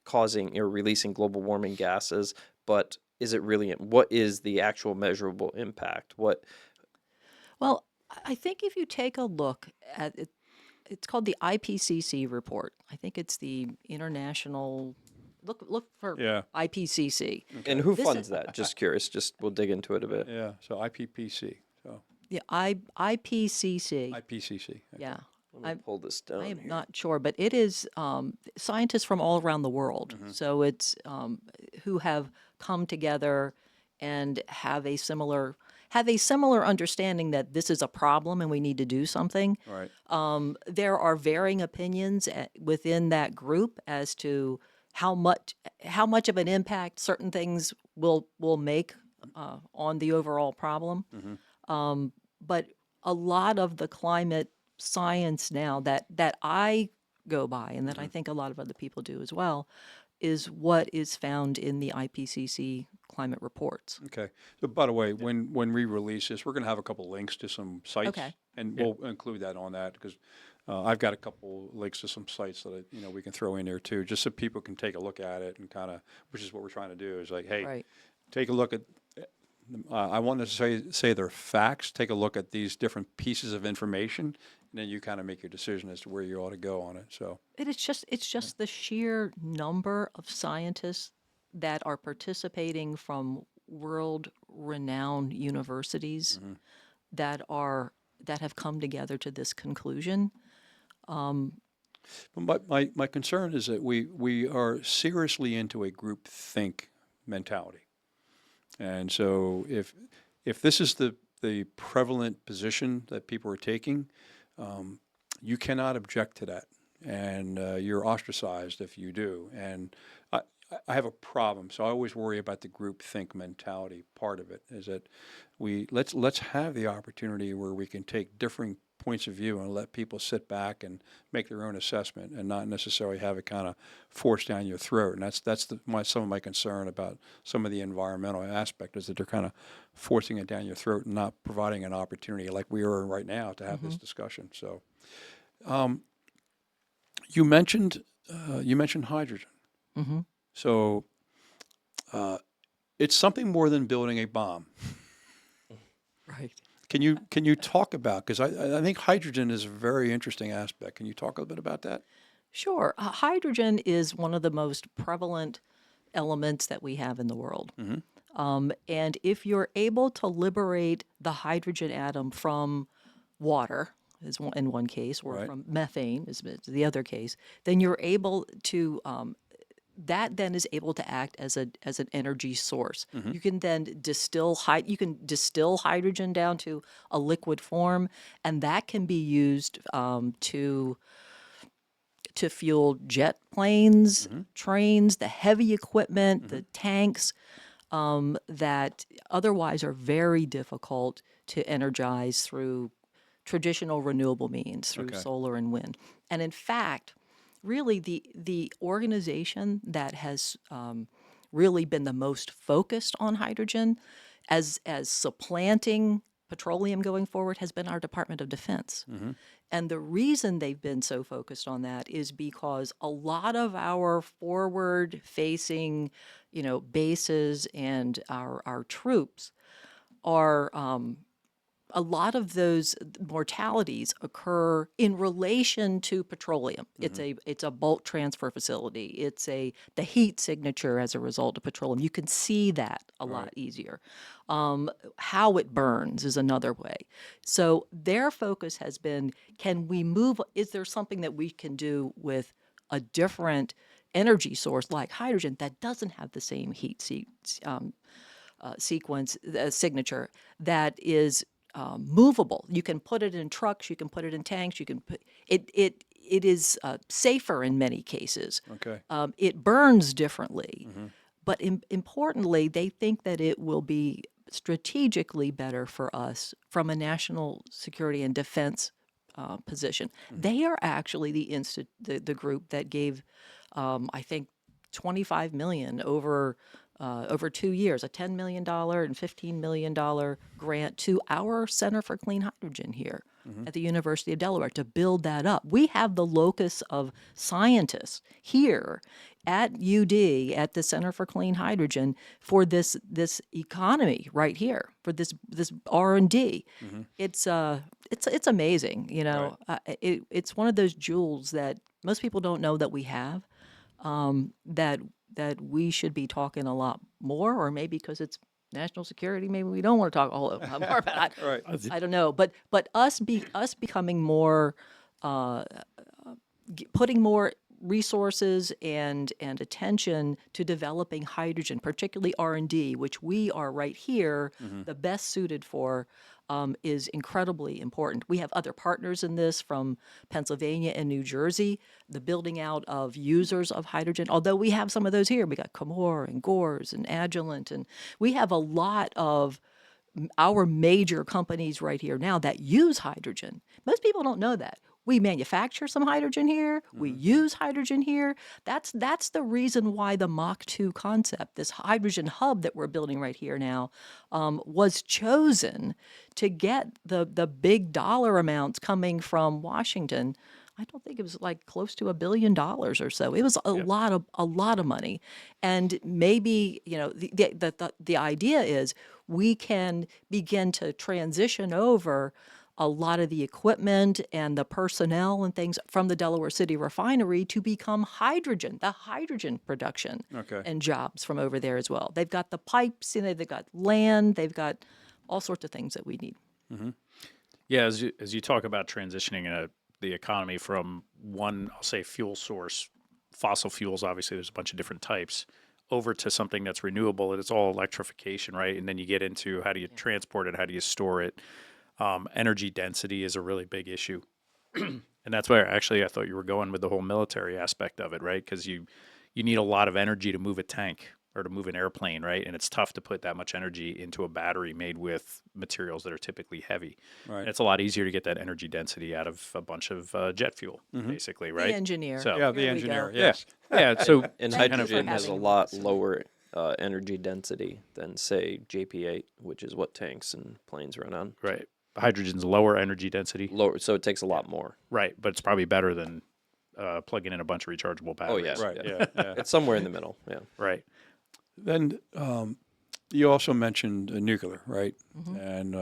S4: causing or releasing global warming gases, but is it really, what is the actual measurable impact?
S2: Well, I think if you take a look at it, it's called the IPCC report. I think it's the international. Look for
S1: Yeah.
S2: IPCC.
S4: And who
S2: This
S4: funds
S2: is-
S4: that? Just curious. We'll dig into it a bit.
S1: Yeah. So IPPC. So
S2: Yeah, IPCC.
S1: IPCC. Okay.
S2: Yeah,
S4: Let me pull this down
S2: I am
S4: here.
S2: not sure, but it is scientists from all around the world. So it's who have come together and have a similar understanding that this is a problem and we need to do something.
S1: Right.
S2: There are varying opinions within that group as to how much of an impact certain things will make on the overall problem. But a lot of the climate science now that I go by and that I think a lot of other people do as well is what is found in the IPCC climate reports.
S1: Okay. So, by the way, when we release this, we're going to have a couple links to some sites,
S2: Okay.
S1: and we'll include that on that because I've got a couple links to some sites that we can throw in there too, just so people can take a look at it and kind of, which is what we're trying to do, is like, hey,
S2: Right.
S1: take a look at. I want to say they're facts. Take a look at these different pieces of information, and then you kind of make your decision as to where you ought to go on it. So.
S2: It's just the sheer number of scientists that are participating from world-renowned universities that have come together to this conclusion.
S1: But my concern is that we are seriously into a group think mentality. And so if this is the prevalent position that people are taking, you cannot object to that. And you're ostracized if you do. And I have a problem. So I always worry about the group think mentality part of it, is that let's have the opportunity where we can take differing points of view and let people sit back and make their own assessment and not necessarily have it kind of forced down your throat. And that's some of my concern about some of the environmental aspect, is that they're kind of forcing it down your throat and not providing an opportunity like we are right now to have this discussion. So you mentioned hydrogen. So it's something more than building a bomb.
S2: Right.
S1: Can you talk about, because I think hydrogen is a very interesting aspect. Can you talk a little bit about that?
S2: Sure. Hydrogen is one of the most prevalent elements that we have in the world. And if you're able to liberate the hydrogen atom from water, in one case, or
S1: Right.
S2: from methane is the other case, then you're able to that then is able to act as an energy source.
S1: Mm-hmm.
S2: You can then distill hydrogen down to a liquid form, and that can be used to fuel jet planes,
S1: Mm-hmm.
S2: trains, the heavy equipment, the tanks that otherwise are very difficult to energize through traditional renewable means, through
S1: Okay.
S2: solar and wind. And in fact, really the organization that has really been the most focused on hydrogen as supplanting petroleum going forward has been our Department of Defense. And the reason they've been so focused on that is because a lot of our forward-facing, bases and our troops are a lot of those mortalities occur in relation to petroleum. It's a bulk transfer facility. It's the heat signature as a result of petroleum. You can see that a lot easier. How it burns is another way. So their focus has been: can we move? Is there something that we can do with a different energy source like hydrogen that doesn't have the same heat sequence signature, that is movable? You can put it in trucks, you can put it in tanks, you can put it. It is safer in many cases.
S1: Okay.
S2: It burns differently, but importantly, they think that it will be strategically better for us from a national security and defense position. They are actually the group that gave, I think, $25 million over 2 years, a $10 million and $15 million grant to our Center for Clean Hydrogen here at the University of Delaware to build that up. We have the locus of scientists here at UD, at the Center for Clean Hydrogen, for this economy right here, for this R&D. It's amazing, it's one of those jewels that most people don't know that we have, that we should be talking a lot more, or maybe because it's national security, maybe we don't want to talk a lot more about it.
S1: Right.
S2: I don't know, but us becoming more, putting more resources and attention to developing hydrogen, particularly R&D, which we are right here the best suited for, is incredibly important. We have other partners in this from Pennsylvania and New Jersey, the building out of users of hydrogen. Although we have some of those here, we got Comor and Gores and Agilent, and we have a lot of our major companies right here now that use hydrogen. Most people don't know that. We manufacture some hydrogen here. We use hydrogen here. That's the reason why the Mach 2 concept, this hydrogen hub that we're building right here now, was chosen to get the big dollar amounts coming from Washington. I don't think it was like close to $1 billion or so. It was a lot of money, and maybe the idea is we can begin to transition over a lot of the equipment and the personnel and things from the Delaware City refinery to become the hydrogen production and jobs from over there as well. They've got the pipes, they've got land, they've got all sorts of things that we need.
S3: Yeah, as you talk about transitioning the economy from one, I'll say, fuel source, fossil fuels, obviously there's a bunch of different types, over to something that's renewable, and it's all electrification, right? And then you get into how do you transport it, how do you store it? Energy density is a really big issue. And that's where actually I thought you were going with the whole military aspect of it, right? Because you need a lot of energy to move a tank or to move an airplane, right? And it's tough to put that much energy into a battery made with materials that are typically heavy.
S1: Right.
S3: And it's a lot easier to get that energy density out of a bunch of jet fuel, basically, right?
S2: The engineer.
S3: So,
S1: Yeah, the
S2: Here we
S1: engineer.
S2: go.
S1: Yes.
S3: yeah. So
S4: And
S2: Thank you for
S4: hydrogen has a
S2: having
S4: lot
S2: us.
S4: lower energy density than, say, JP8, which is what tanks and planes run on.
S3: right, hydrogen's lower energy density,
S4: Lower, so it takes a lot more.
S3: right? But it's probably better than plugging in a bunch of rechargeable batteries.
S4: Oh, yeah.
S1: Right. Yeah. Yeah.
S4: It's somewhere in the middle, yeah.
S3: Right.
S1: Then you also mentioned nuclear, right? And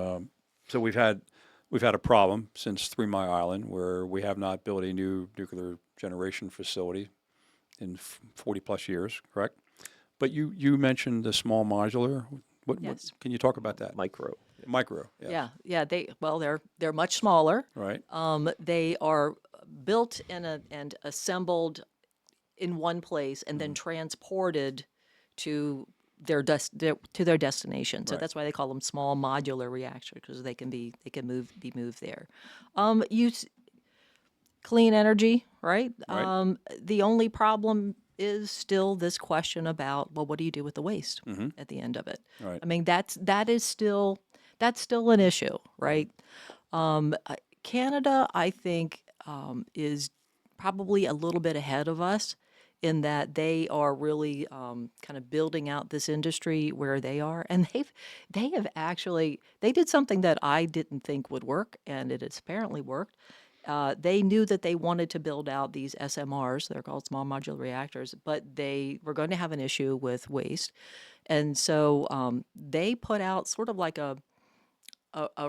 S1: so we've had a problem since 3 Mile Island where we have not built a new nuclear generation facility in 40 plus years, correct? But you mentioned the small modular. What
S2: Yes.
S1: can you talk about that?
S4: Micro.
S1: Micro. Yeah.
S2: Yeah. They're much smaller.
S1: Right.
S2: They are built and assembled in one place and then transported to to their destination. So
S1: Right.
S2: that's why they call them small modular reactors, because they can be be moved there. Clean energy, right?
S1: Right.
S2: The only problem is still this question about, well, what do you do with the waste
S1: Mm-hmm.
S2: at the end of it?
S1: Right.
S2: I mean, that's still an issue, right? Canada, I think, is probably a little bit ahead of us in that they are really kind of building out this industry where they are, and they have actually they did something that I didn't think would work, and it has apparently worked. They knew that they wanted to build out these SMRs, they're called small modular reactors, but they were going to have an issue with waste. And so they put out sort of like a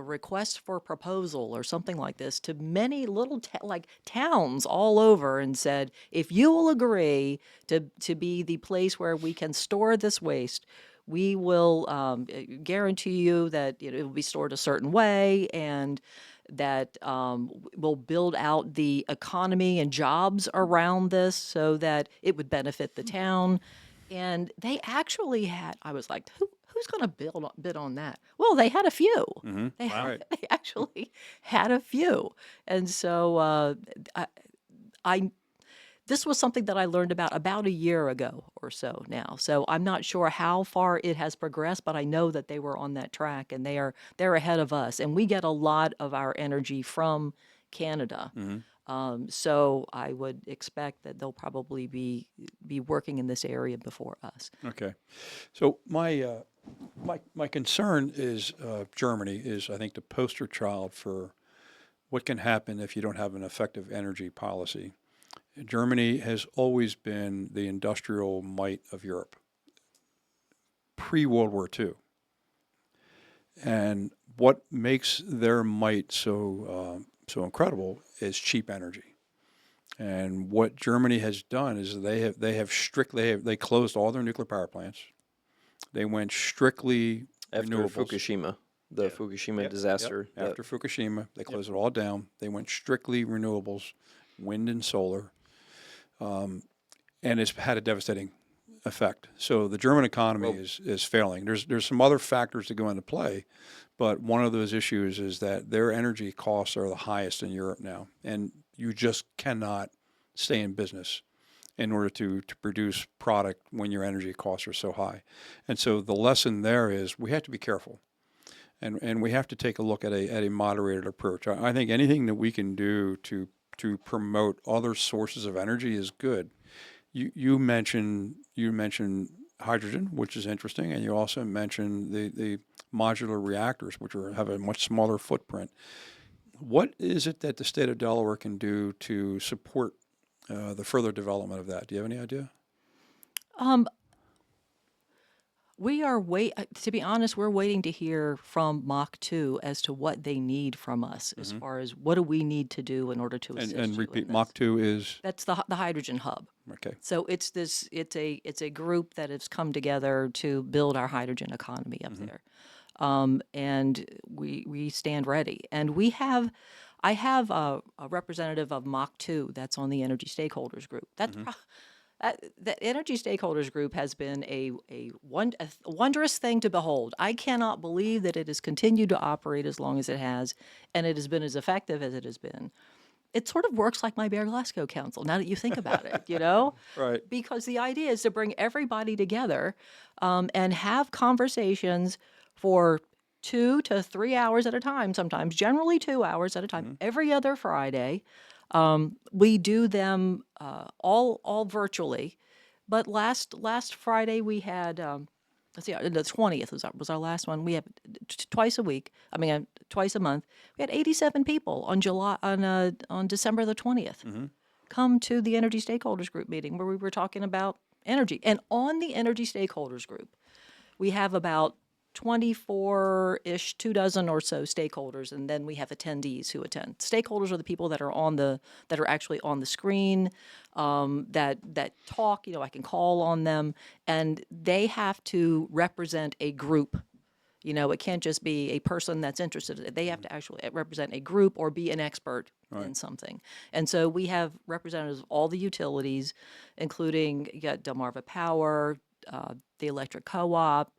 S2: request for proposal or something like this to many little like towns all over, and said, if you will agree to be the place where we can store this waste, we will guarantee you that it will be stored a certain way, and that we'll build out the economy and jobs around this so that it would benefit the town. And they actually had, I was like, who's going to bid on that? Well, they had a few.
S1: Mm-hmm.
S2: They
S1: Right.
S2: they actually had a few. And so I this was something that I learned about a year ago or so now. So I'm not sure how far it has progressed, but I know that they were on that track, and they're ahead of us. And we get a lot of our energy from Canada.
S1: Mm-hmm.
S2: So I would expect that they'll probably be working in this area before us.
S1: Okay. So my concern is Germany is, I think, the poster child for what can happen if you don't have an effective energy policy. Germany has always been the industrial might of Europe, pre-World War II. And what makes their might so incredible is cheap energy. And what Germany has done is they closed all their nuclear power plants. They went strictly
S4: After
S1: renewables.
S4: Fukushima, the Fukushima
S1: Yep,
S4: disaster.
S1: yep. After Fukushima, they closed it all down. They went strictly renewables, wind and solar, and it's had a devastating effect. So the German economy is failing. There's some other factors that go into play, but one of those issues is that their energy costs are the highest in Europe now, and you just cannot stay in business in order to produce product when your energy costs are so high. And so the lesson there is we have to be careful. And we have to take a look at a moderated approach. I think anything that we can do to promote other sources of energy is good. You mentioned hydrogen, which is interesting, and you also mentioned the modular reactors, which have a much smaller footprint. What is it that the state of Delaware can do to support the further development of that? Do you have any idea?
S2: To be honest, we're waiting to hear from Mach 2 as to what they need from us, as far as what do we need to do in order to assist
S1: And
S2: you
S1: repeat,
S2: in this.
S1: Mach 2 is
S2: That's the hydrogen hub.
S1: okay.
S2: So it's a group that has come together to build our hydrogen economy up there, and we stand ready. And I have a representative of Mach 2 that's on the Energy Stakeholders Group. The Energy Stakeholders Group has been a wondrous thing to behold. I cannot believe that it has continued to operate as long as it has, and it has been as effective as it has been. It sort of works like my Bear Glasgow Council, now that you think about it,
S1: Right.
S2: Because the idea is to bring everybody together and have conversations for 2 to 3 hours at a time, sometimes, generally 2 hours at a time, every other Friday. We do them all virtually, but last Friday we had let's see, the 20th was our last one. We have twice a week. I mean, twice a month. We had 87 people on December the 20th come to the Energy Stakeholders Group meeting where we were talking about energy. And on the Energy Stakeholders Group, we have about 24-ish, 24 or so stakeholders, and then we have attendees who attend. Stakeholders are the people that are actually on the screen, that talk. I can call on them, and they have to represent a group. You know, it can't just be a person that's interested. They have to actually represent a group or be an expert in something. And so we have representatives of all the utilities, including you got Delmarva Power, the Electric Co-op,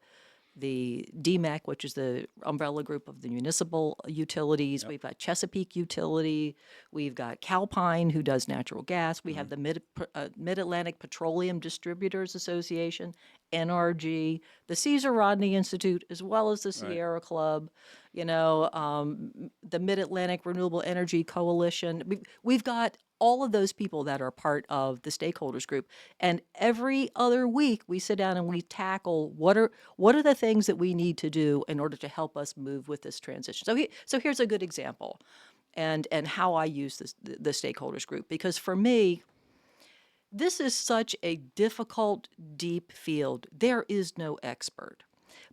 S2: the DMEC, which is the umbrella group of the municipal utilities. We've got Chesapeake Utility. We've got Calpine, who does natural gas. We have the Mid-Atlantic Petroleum Distributors Association, NRG, the Caesar Rodney Institute, as well as the Sierra Club, you know, the Mid-Atlantic Renewable Energy Coalition. We've got all of those people that are part of the stakeholders group. And every other week we sit down and we tackle what are the things that we need to do in order to help us move with this transition. So here's a good example and how I use the stakeholders group, because for me, this is such a difficult, deep field. There is no expert,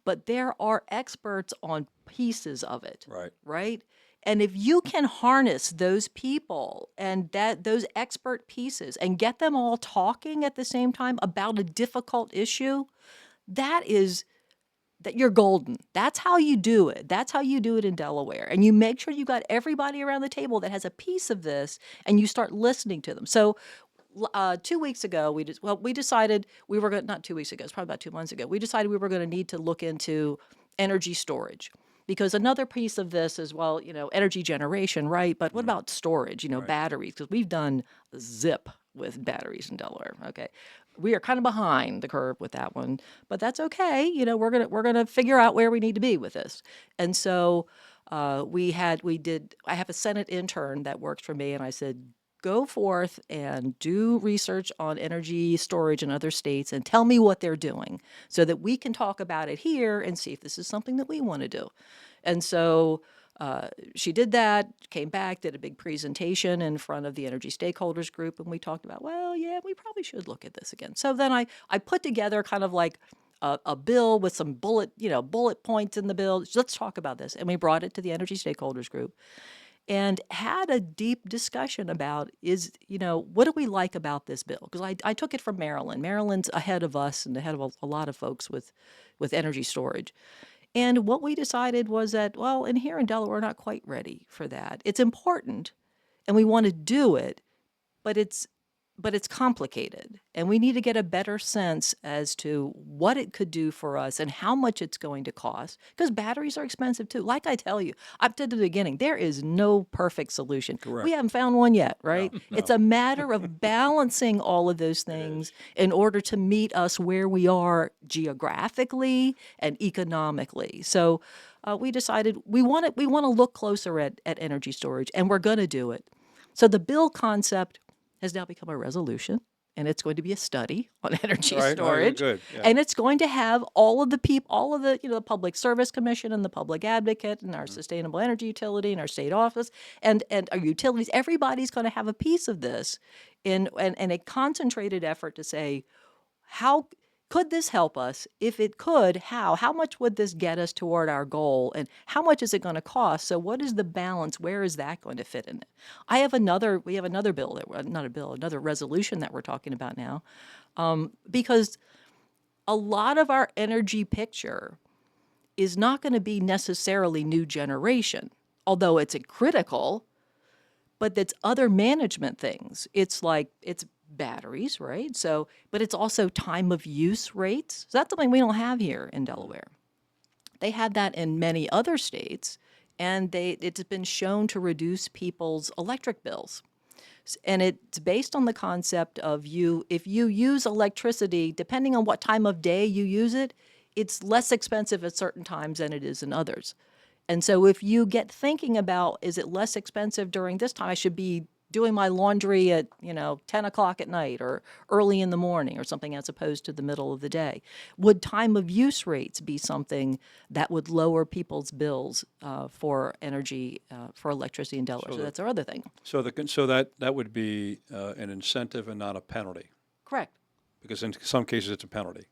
S2: but there are experts on pieces of it. Right? And if you can harness those people and those expert pieces and get them all talking at the same time about a difficult issue, that you're golden. That's how you do it. That's how you do it in Delaware. And you make sure you got everybody around the table that has a piece of this, and you start listening to them. So 2 weeks ago, we decided we were going, not 2 weeks ago, it's probably about 2 months ago, we decided we were going to need to look into energy storage. Because another piece of this is, well, you know, energy generation, right? But what about storage, you know, batteries? Because we've done zip with batteries in Delaware, okay? We are kind of behind the curve with that one, but that's okay. You know, we're gonna figure out where we need to be with this. And so I have a Senate intern that works for me, and I said, go forth and do research on energy storage in other states and tell me what they're doing so that we can talk about it here and see if this is something that we want to do. And so she did that, came back, did a big presentation in front of the energy stakeholders group, and we talked about, well, yeah, we probably should look at this again. So then I put together kind of like a bill with some bullet points in the bill. Let's talk about this. And we brought it to the energy stakeholders group and had a deep discussion about what do we like about this bill? Because I took it from Maryland. Maryland's ahead of us and ahead of a lot of folks with energy storage. And what we decided was that, well, in here in Delaware, we're not quite ready for that. It's important, and we want to do it, but it's complicated, and we need to get a better sense as to what it could do for us and how much it's going to cost, because batteries are expensive too. Like I tell you, up to the beginning, there is no perfect solution. We haven't found one yet, right? No. It's a matter of balancing all of those things in order to meet us where we are geographically and economically. So we decided we want to look closer at energy storage, and we're going to do it. So the bill concept has now become a resolution, and it's going to be a study on energy storage.
S1: Good. Yeah.
S2: And it's going to have all of the the Public Service Commission and the Public Advocate and our Sustainable Energy Utility and our state office and our utilities. Everybody's going to have a piece of this in a concentrated effort to say, how could this help us? If it could, how? How much would this get us toward our goal? And how much is it going to cost? So what is the balance? Where is that going to fit in it? We have another bill, another resolution that we're talking about now, because a lot of our energy picture is not going to be necessarily new generation, although it's critical, but it's other management things. It's batteries, right? So, but it's also time of use rates. So that's something we don't have here in Delaware. They have that in many other states, and it's been shown to reduce people's electric bills. And it's based on the concept of if you use electricity, depending on what time of day you use it, it's less expensive at certain times than it is in others. And so if you get thinking about, is it less expensive during this time? I should be doing my laundry at 10 o'clock at night or early in the morning or something, as opposed to the middle of the day. Would time of use rates be something that would lower people's bills for energy, for electricity in Delaware? So that's our other thing.
S1: So that would be an incentive and not a penalty.
S2: Correct.
S1: Because in some cases it's a penalty.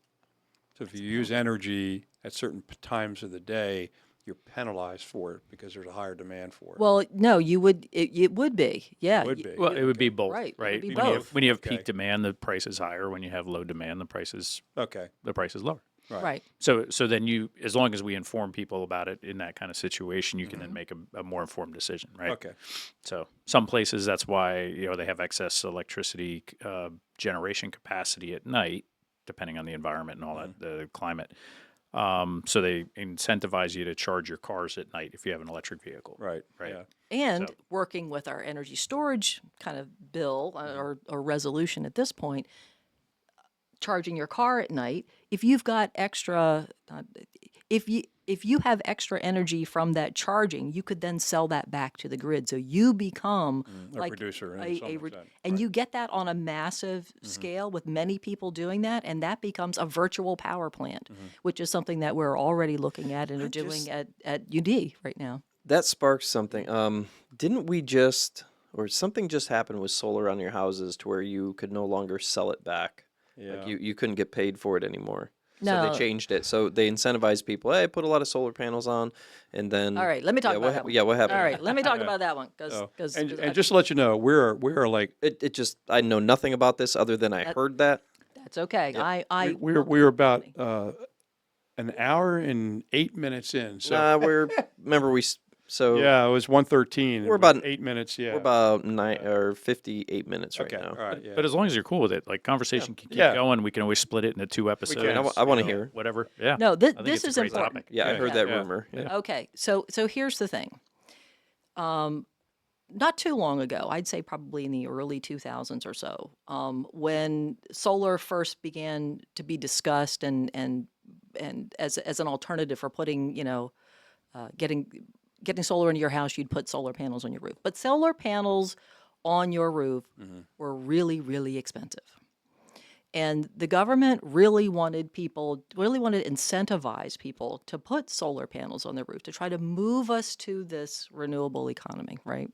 S1: So if you use energy at certain times of the day, you're penalized for it because there's a higher demand for it.
S2: Well, no, you would. It would be. Yeah.
S1: It would be.
S3: Well, it would be both,
S2: Right,
S3: right?
S2: it would be
S3: When
S2: both.
S3: you have peak demand, the price is higher. When you have low demand, the price is
S1: Okay.
S3: lower.
S2: Right.
S3: So then you, as long as we inform people about it in that kind of situation, you can then make a more informed decision, right?
S1: Okay.
S3: So some places, that's why they have excess electricity generation capacity at night, depending on the environment and all that, the climate. So they incentivize you to charge your cars at night if you have an electric vehicle.
S1: Right.
S3: Right.
S1: Yeah.
S2: And
S3: So-
S2: working with our energy storage kind of bill or resolution at this point, charging your car at night, if you've got extra, if you have extra energy from that charging, you could then sell that back to the grid. So you become
S1: A
S2: like
S1: producer in
S2: a
S1: some extent.
S2: and you get that on a massive scale with many people doing that, and that becomes a virtual power plant, which is something that we're already looking at and are doing at UD right now.
S4: That sparks something. Didn't we just, or something just happened with solar on your houses to where you could no longer sell it back?
S1: Yeah.
S4: Like you couldn't get paid for it anymore. So
S2: No.
S4: they changed it. So they incentivize people. Hey, put a lot of solar panels on, and then.
S2: All right, let me talk about that one.
S4: Yeah, what happened?
S2: All right, let me talk about that one
S1: Oh,
S2: because
S1: and just to let you know, we're like
S4: It just I know nothing about this other than I heard that.
S2: that's okay.
S1: we're about an hour and 8 minutes in. So
S4: Remember so
S1: yeah, it was 1:13.
S4: We're about
S1: 8 minutes. Yeah.
S4: we're about 58 minutes right
S1: okay.
S4: now.
S1: All right. Yeah.
S3: But as long as you're cool with it, like conversation can keep
S1: Yeah.
S3: going. We can always split it into 2 episodes.
S1: can.
S4: I wanna hear.
S3: Whatever. Yeah.
S2: No,
S3: I think
S2: this
S3: it's a
S2: is
S3: great
S2: important.
S3: topic.
S4: Yeah, I heard that rumor.
S3: Yeah.
S2: Okay, so here's the thing. Not too long ago, I'd say probably in the early 2000s or so, when solar first began to be discussed and as an alternative for putting, getting solar into your house, you'd put solar panels on your roof. But solar panels on your roof were really, really expensive. And the government really wanted to incentivize people to put solar panels on their roof to try to move us to this renewable economy, right?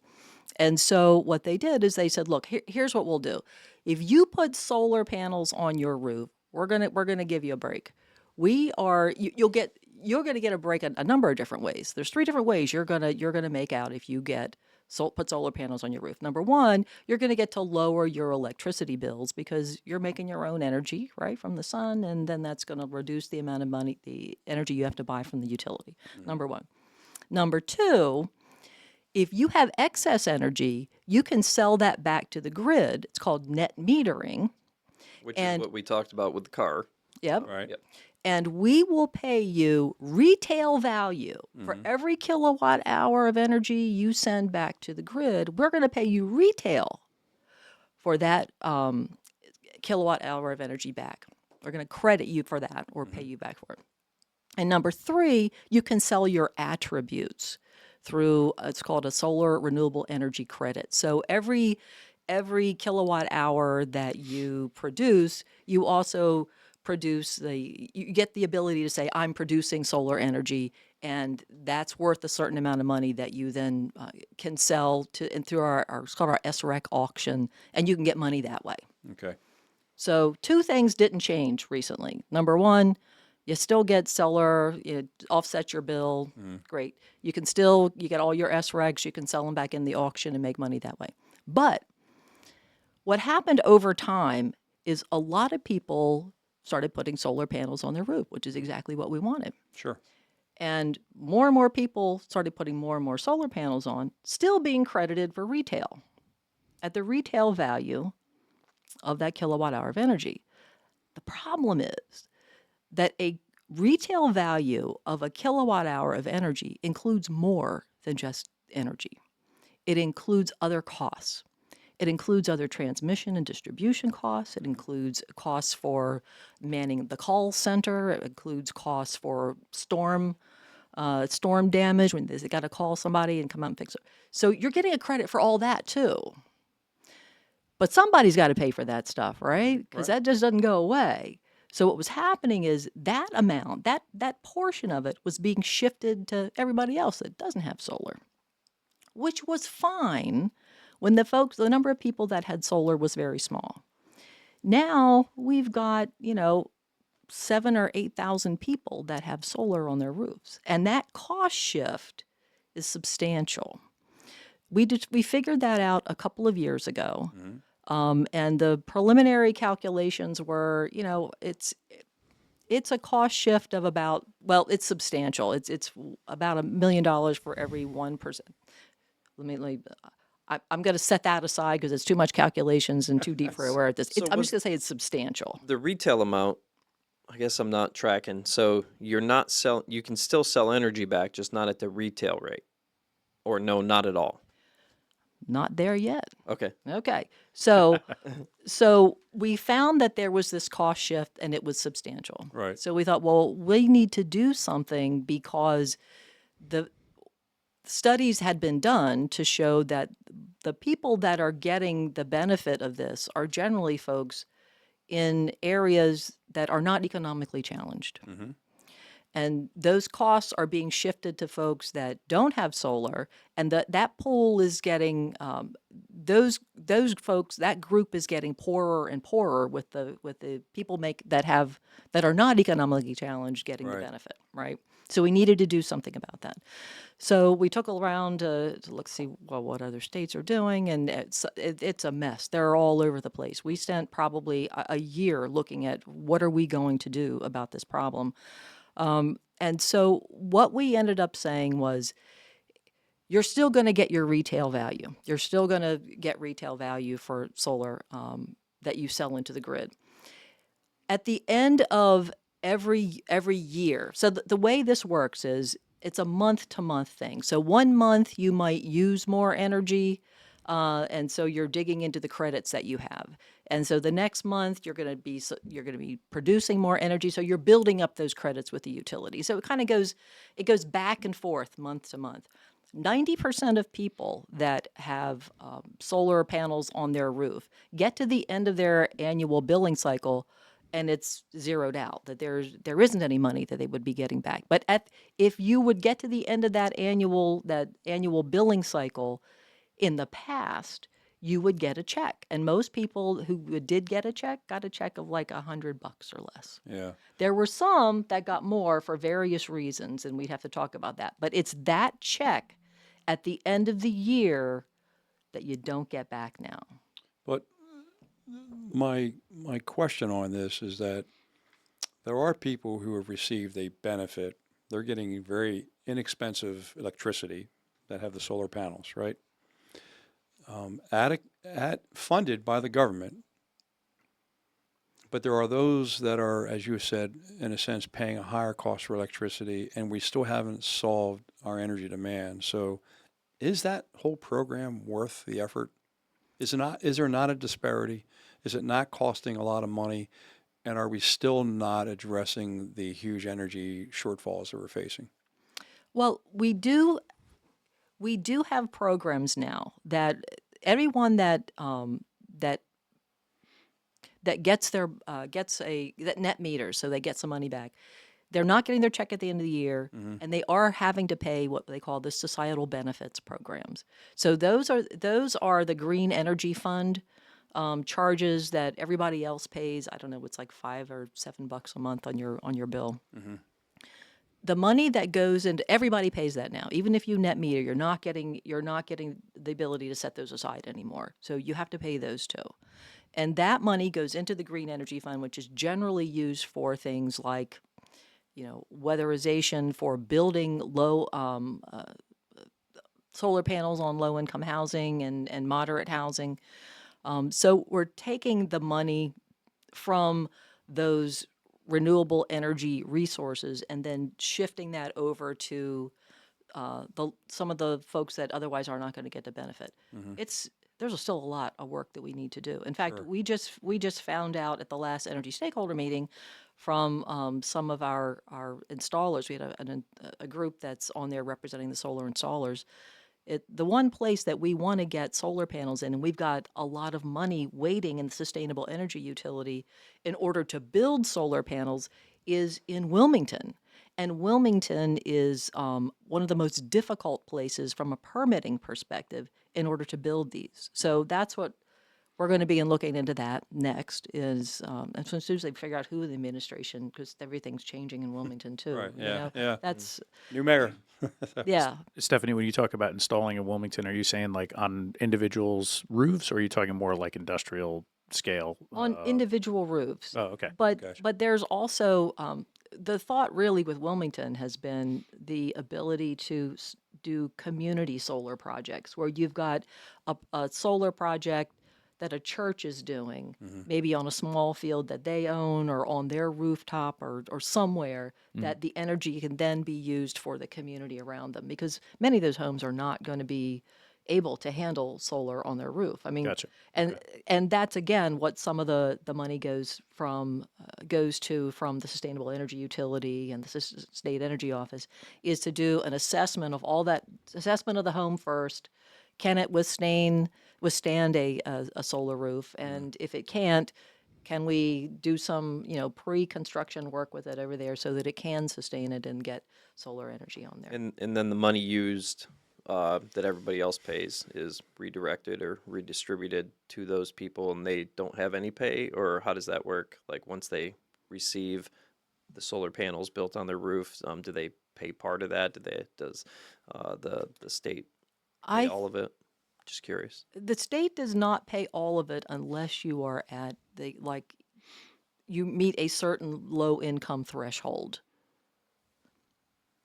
S2: And so what they did is they said, look, here's what we'll do. If you put solar panels on your roof, we're gonna give you a break. You're gonna get a break a number of different ways. There's 3 different ways you're gonna make out if you put solar panels on your roof. Number one, you're going to get to lower your electricity bills because you're making your own energy, right, from the sun, and then that's going to reduce the amount of money, the energy you have to buy from the utility. Number one. Number two, if you have excess energy, you can sell that back to the grid. It's called net metering.
S4: Which is what we talked about with the car.
S2: Yep.
S1: Right.
S4: Yep.
S2: And we will pay you retail value for every kilowatt hour of energy you send back to the grid. We're going to pay you retail for that kilowatt hour of energy back. We're going to credit you for that or pay you back for it. And number 3, you can sell your attributes through it's called a solar renewable energy credit. So every kilowatt hour that you produce, you also you get the ability to say, I'm producing solar energy, and that's worth a certain amount of money that you then can sell through it's called our SREC auction, and you can get money that way.
S1: Okay.
S2: So 2 things didn't change recently. Number 1, you still get solar, it offsets your bill, great. You get all your SRECs, you can sell them back in the auction and make money that way. But what happened over time is a lot of people started putting solar panels on their roof, which is exactly what we wanted.
S1: Sure.
S2: And more people started putting more and more solar panels on, still being credited for retail at the retail value of that kilowatt hour of energy. The problem is that a retail value of a kilowatt hour of energy includes more than just energy. It includes other costs. It includes other transmission and distribution costs. It includes costs for manning the call center. It includes costs for storm damage when they got to call somebody and come out and fix it. So you're getting a credit for all that too. But somebody's got to pay for that stuff, right? Because that just doesn't go away. So what was happening is that amount, that portion of it was being shifted to everybody else that doesn't have solar, which was fine when the number of people that had solar was very small. Now we've got, 7,000 or 8,000 people that have solar on their roofs, and that cost shift is substantial. We figured that out a couple of years ago, and the preliminary calculations were, it's a cost shift of about, well, it's substantial. It's about $1 million for every 1%. I'm going to set that aside because it's too much calculations and too deep for where this.
S4: So
S2: I'm
S4: was
S2: just going to say it's substantial.
S4: the retail amount, I guess I'm not tracking. So you're not sell. You can still sell energy back, just not at the retail rate, or no, not at all.
S2: Not there yet.
S4: Okay.
S2: Okay. So we found that there was this cost shift and it was substantial.
S1: Right.
S2: So we thought, well, we need to do something because the studies had been done to show that the people that are getting the benefit of this are generally folks in areas that are not economically challenged. And those costs are being shifted to folks that don't have solar, and that pool is getting those folks. That group is getting poorer and poorer with the people that are not economically challenged getting the
S1: Right.
S2: benefit. Right. So we needed to do something about that. So we took around to look see what other states are doing, and it's a mess. They're all over the place. We spent probably a year looking at what are we going to do about this problem. And so what we ended up saying was, you're still going to get your retail value. You're still going to get retail value for solar that you sell into the grid. At the end of every year, so the way this works is it's a month-to-month thing. So 1 month you might use more energy, and so you're digging into the credits that you have. And so the next month you're going to be producing more energy, so you're building up those credits with the utility. So it goes back and forth month to month. 90% of people that have solar panels on their roof get to the end of their annual billing cycle, and it's zeroed out that there isn't any money that they would be getting back. But if you would get to the end of that annual billing cycle, in the past, you would get a check, and most people who did get a check got a check of like $100 or less.
S1: Yeah.
S2: There were some that got more for various reasons, and we'd have to talk about that. But it's that check at the end of the year that you don't get back now.
S1: But my question on this is that there are people who have received a benefit. They're getting very inexpensive electricity that have the solar panels, right? Funded by the government. But there are those that are, as you said, in a sense, paying a higher cost for electricity, and we still haven't solved our energy demand. So is that whole program worth the effort? Is there not a disparity? Is it not costing a lot of money? And are we still not addressing the huge energy shortfalls that we're facing?
S2: Well, we do have programs now that everyone that gets that net meters, so they get some money back. They're not getting their check at the end of the year, and they are having to pay what they call the societal benefits programs. So those are the Green Energy Fund charges that everybody else pays. I don't know, it's like $5 or $7 a month on your bill. The money that goes into, everybody pays that now. Even if you net meter, you're not getting the ability to set those aside anymore. So you have to pay those too. And that money goes into the Green Energy Fund, which is generally used for things like, weatherization, for building solar panels on low-income housing and moderate housing. So we're taking the money from those renewable energy resources and then shifting that over to some of the folks that otherwise are not going to get the benefit. There's still a lot of work that we need to do. In fact, we just found out at the last energy stakeholder meeting from some of our installers. We had a group that's on there representing the solar installers. The one place that we want to get solar panels in, and we've got a lot of money waiting in the sustainable energy utility in order to build solar panels, is in Wilmington. And Wilmington is one of the most difficult places from a permitting perspective in order to build these. So that's what we're going to be looking into that next, is as soon as they figure out who in the administration, because everything's changing in Wilmington too.
S1: Right,
S2: you
S1: yeah,
S2: know?
S1: yeah.
S2: That's,
S1: New mayor.
S2: yeah.
S3: Stephanie, when you talk about installing in Wilmington, are you saying like on individuals' roofs, or are you talking more like industrial scale.
S2: on individual roofs.
S3: Oh, okay.
S1: Gotcha.
S2: But there's also the thought really with Wilmington has been the ability to do community solar projects where you've got a solar project that a church is doing, maybe on a small field that they own or on their rooftop or somewhere, that the energy can then be used for the community around them because many of those homes are not going to be able to handle solar on their roof. I mean,
S3: Gotcha.
S2: and that's again what some of the money goes to from the Sustainable Energy Utility and the State Energy Office is to do an assessment of all that assessment of the home first. Can it withstand a solar roof? And if it can't, can we do some pre-construction work with it over there so that it can sustain it and get solar energy on there?
S4: And then the money used that everybody else pays is redirected or redistributed to those people, and they don't have any pay, or how does that work? Like once they receive the solar panels built on their roofs, do they pay part of that? Does the state pay
S2: I
S4: all of it? Just curious.
S2: The state does not pay all of it unless you are at you meet a certain low income threshold.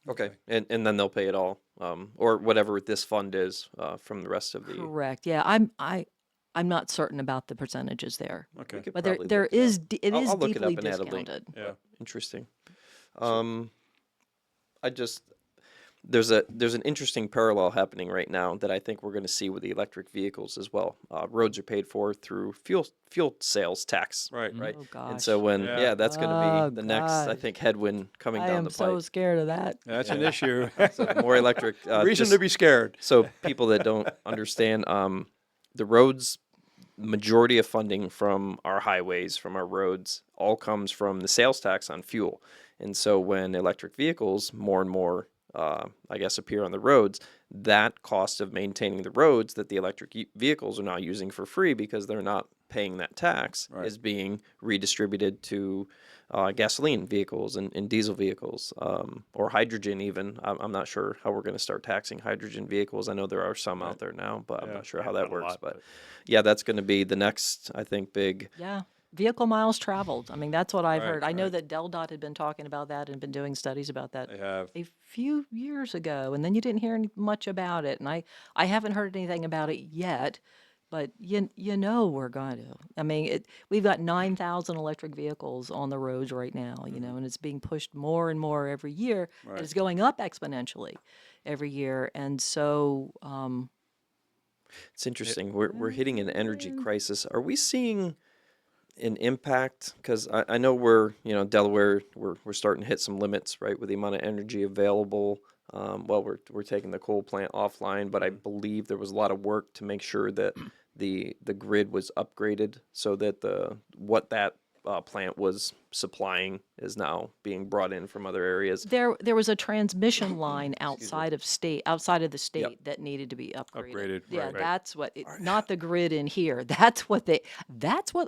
S4: Okay, and then they'll pay it all, or whatever this fund is from the rest of the.
S2: Correct. Yeah, I'm not certain about the percentages there,
S1: Okay.
S4: could
S2: but
S4: probably
S2: there
S4: look it
S2: is
S4: up.
S2: it is
S4: I'll look it up
S2: deeply
S4: and add a link.
S2: discounted.
S1: Yeah.
S4: Interesting. I just there's an interesting parallel happening right now that I think we're going to see with the electric vehicles as well. Roads are paid for through fuel sales tax,
S1: Right.
S4: right?
S2: Oh gosh.
S4: And so when
S1: Yeah.
S4: that's going to
S2: Oh,
S4: be the next, I
S2: gosh.
S4: think, headwind coming
S2: I
S4: down
S2: am
S4: the
S2: so
S4: pipe.
S2: scared of that.
S1: That's an issue.
S4: So more electric.
S1: Reason
S4: just
S1: to be scared.
S4: so people that don't understand, the roads. Majority of funding from our highways, from our roads, all comes from the sales tax on fuel. And so when electric vehicles more and more, I guess, appear on the roads, that cost of maintaining the roads that the electric vehicles are now using for free because they're not paying that tax is being redistributed to gasoline vehicles and diesel vehicles, or hydrogen even. I'm not sure how we're going to start taxing hydrogen vehicles. I know there are some out there now, but I'm not sure how that
S3: not a
S4: works.
S3: lot,
S4: But
S3: but-
S4: yeah, that's going to be the next, I think, big.
S2: Yeah. Vehicle miles traveled. I mean, that's what I've
S1: Right,
S2: heard. I know
S1: right.
S2: that DelDOT had been talking about that and been doing studies about that
S1: They have.
S2: a few years ago, and then you didn't hear much about it. And I haven't heard anything about it yet, but you know we're going to. I mean, we've got 9,000 electric vehicles on the roads right now, and it's being pushed more and more every year, and it's going up exponentially every year. And so,
S4: It's interesting. We're hitting an energy crisis. Are we seeing an impact? Because I know Delaware, we're starting to hit some limits, right, with the amount of energy available. We're taking the coal plant offline, but I believe there was a lot of work to make sure that the grid was upgraded so that what that plant was supplying is now being brought in from other areas.
S2: there was a transmission line outside of the state that needed to be upgraded.
S1: Upgraded,
S2: Yeah,
S1: right.
S2: that's not the grid in here. That's what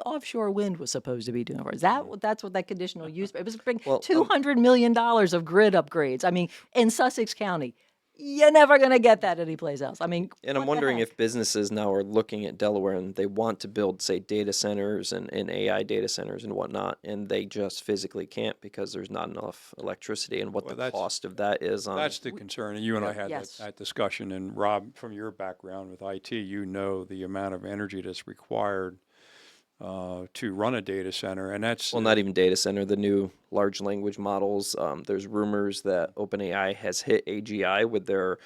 S2: offshore wind was supposed to be doing for us. That's what that conditional use. It was bring
S4: Well,
S2: $200 million of grid upgrades. I mean, in Sussex County, you're never gonna get that anyplace else. I mean,
S4: And I'm
S2: what the
S4: wondering
S2: heck?
S4: if businesses now are looking at Delaware and they want to build, say, data centers and AI data centers and whatnot, and they just physically can't because there's not enough electricity and what
S1: Well,
S4: the
S1: that's-
S4: cost of that is on.
S1: That's the concern, and you and I had
S2: Yes.
S1: that discussion. And Rob, from your background with IT, you know the amount of energy that's required to run a data center, and that's
S4: Well, not even data center, the new large language models. There's rumors that OpenAI has hit AGI with their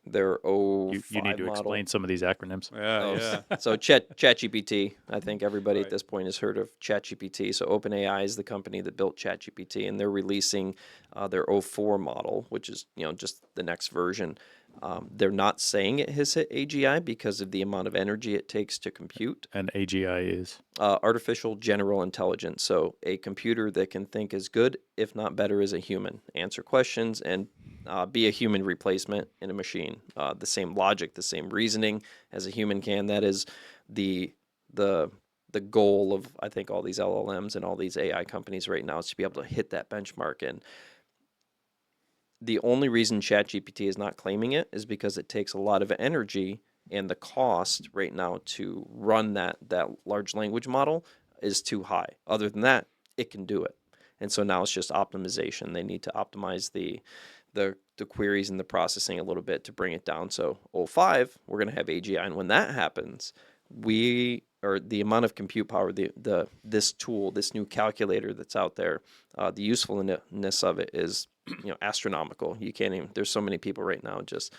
S4: O5
S3: You need to
S4: model.
S3: explain some of these acronyms.
S1: yeah.
S4: So ChatGPT, I think everybody
S1: Right.
S4: at this point has heard of ChatGPT. So OpenAI is the company that built ChatGPT, and they're releasing their O4 model, which is just the next version. They're not saying it has hit AGI because of the amount of energy it takes to compute.
S3: And AGI is
S4: Artificial general intelligence. So a computer that can think as good, if not better, as a human, answer questions, and be a human replacement in a machine. The same logic, the same reasoning as a human can. That is the goal of, I think, all these LLMs and all these AI companies right now, is to be able to hit that benchmark. And the only reason ChatGPT is not claiming it is because it takes a lot of energy and the cost right now to run that large language model is too high. Other than that, it can do it. And so now it's just optimization. They need to optimize the queries and the processing a little bit to bring it down. So 05, we're going to have AGI, and when that happens, the amount of compute power, this tool, this new calculator that's out there, the usefulness of it is astronomical. You can't even. There's so many people right now just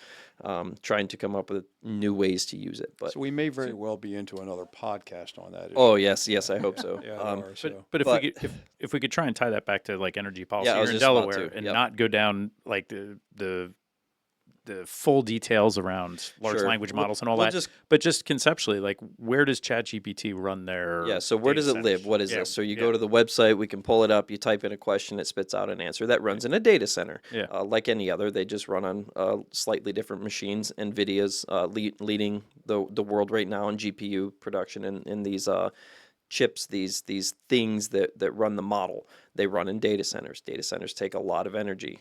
S4: trying to come up with new ways to use it. But
S1: So we may very well be into another podcast on that issue.
S4: oh yes, I hope so.
S1: Yeah, we are, so.
S3: But if
S4: But-
S3: we could if we could try and tie that back to like energy policy
S4: Yeah, I was
S3: here in
S4: just about
S3: Delaware
S4: to,
S3: and
S4: yep.
S3: not go down like the full details around large
S4: Sure.
S3: language
S4: We'll-
S3: models and all
S4: we'll
S3: that,
S4: just-
S3: but just conceptually, like where does ChatGPT run their
S4: Yeah, so where
S3: data
S4: does it
S3: centers?
S4: live? What is
S3: Yeah,
S4: this? So you
S3: yeah,
S4: go to the website, we can pull it up, you type in a question, it spits out an answer. That runs in a data center.
S3: Yeah.
S4: Like any other, they just run on slightly different machines. NVIDIA's leading the world right now in GPU production in these chips, these things that run the model. They run in data centers. Data centers take a lot of energy.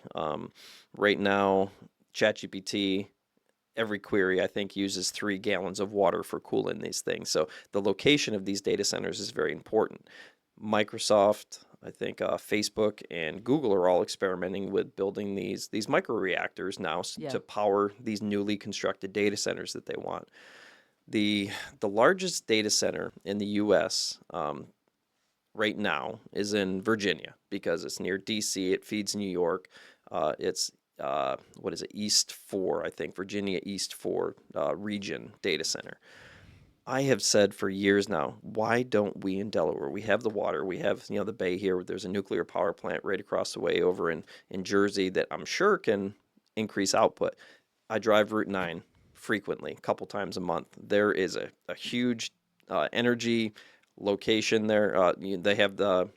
S4: Right now, ChatGPT, every query I think uses 3 gallons of water for cooling these things. So the location of these data centers is very important. Microsoft, I think Facebook and Google are all experimenting with building these microreactors now
S2: Yeah.
S4: to power these newly constructed data centers that they want. The largest data center in the U.S. Right now is in Virginia because it's near D.C. It feeds New York. It's what is it? East 4, I think, Virginia East 4 region data center. I have said for years now, why don't we in Delaware? We have the water, we have the bay here. There's a nuclear power plant right across the way over in Jersey that I'm sure can increase output. I drive Route 9 frequently, a couple times a month. There is a huge energy location there. They have all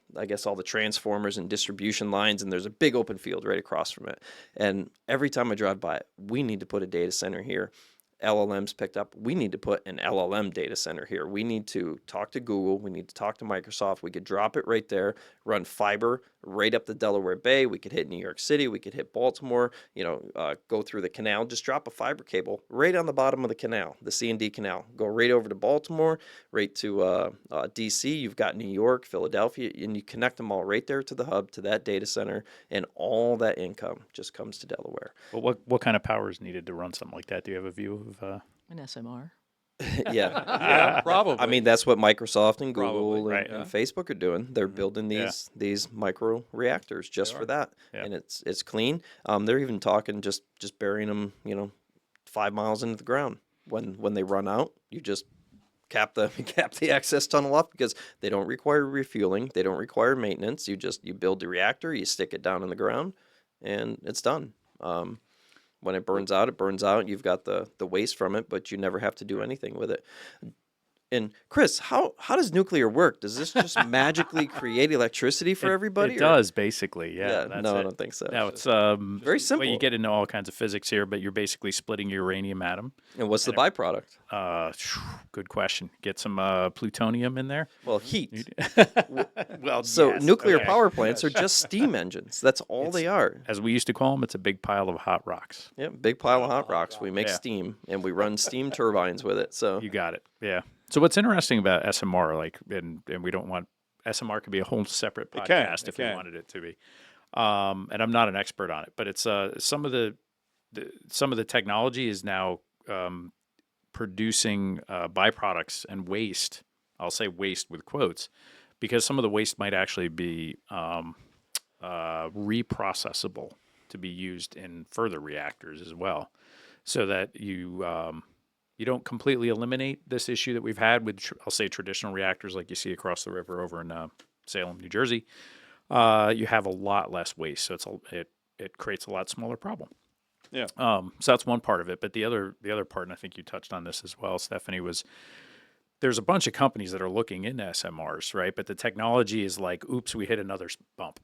S4: the transformers and distribution lines, and there's a big open field right across from it. And every time I drive by it, we need to put a data center here. LLMs picked up, we need to put an LLM data center here. We need to talk to Google. We need to talk to Microsoft. We could drop it right there, run fiber right up the Delaware Bay. We could hit New York City. We could hit Baltimore, go through the canal, just drop a fiber cable right on the bottom of the canal, the C&D canal. Go right over to Baltimore, right to D.C. You've got New York, Philadelphia, and you connect them all right there to the hub, to that data center, and all that income just comes to Delaware.
S3: Well, what kind of power is needed to run something like that? Do you have a view of?
S2: An SMR.
S4: Yeah.
S1: Yeah, probably.
S4: I mean, that's what Microsoft and Google
S1: Probably,
S3: right,
S4: and
S1: yeah.
S4: Facebook are doing. They're building these micro reactors just for that,
S3: Yeah.
S4: and it's clean. They're even talking just burying them, 5 miles into the ground. When they run out, you just cap the access tunnel off because they don't require refueling, they don't require maintenance. You build the reactor, you stick it down in the ground, and it's done. When it burns out. You've got the waste from it, but you never have to do anything with it. And Chris, how does nuclear work? Does this just magically create electricity for everybody?
S3: It
S4: or-
S3: does basically, yeah. That's
S4: no,
S3: it.
S4: I don't think so.
S3: No, it's
S4: Very simple.
S3: Well, you get into all kinds of physics here, but you're basically splitting your uranium atom.
S4: And what's the byproduct?
S3: Good question. Get some plutonium in there.
S4: Well, heat.
S3: Well,
S4: So
S3: yes,
S4: nuclear
S3: okay.
S4: power plants are just steam engines. That's all they are.
S3: As we used to call them, it's a big pile of hot rocks.
S4: Yeah, big pile of hot rocks. We make
S3: Yeah.
S4: steam, and we run steam turbines with it. So
S3: You got it. Yeah. So what's interesting about SMR, like, and we don't want SMR could be a whole separate
S1: It can,
S3: podcast
S1: it
S3: if we
S1: can.
S3: wanted it to be. And I'm not an expert on it, but it's some of the technology is now producing byproducts and waste. I'll say waste with quotes, because some of the waste might actually be reprocessable to be used in further reactors as well, so that you don't completely eliminate this issue that we've had with, I'll say, traditional reactors like you see across the river over in Salem, New Jersey. You have a lot less waste, so it creates a lot smaller problem.
S1: Yeah.
S3: So that's one part of it. But the other part, and I think you touched on this as well, Stephanie, was there's a bunch of companies that are looking into SMRs, right? But the technology is like, oops, we hit another bump.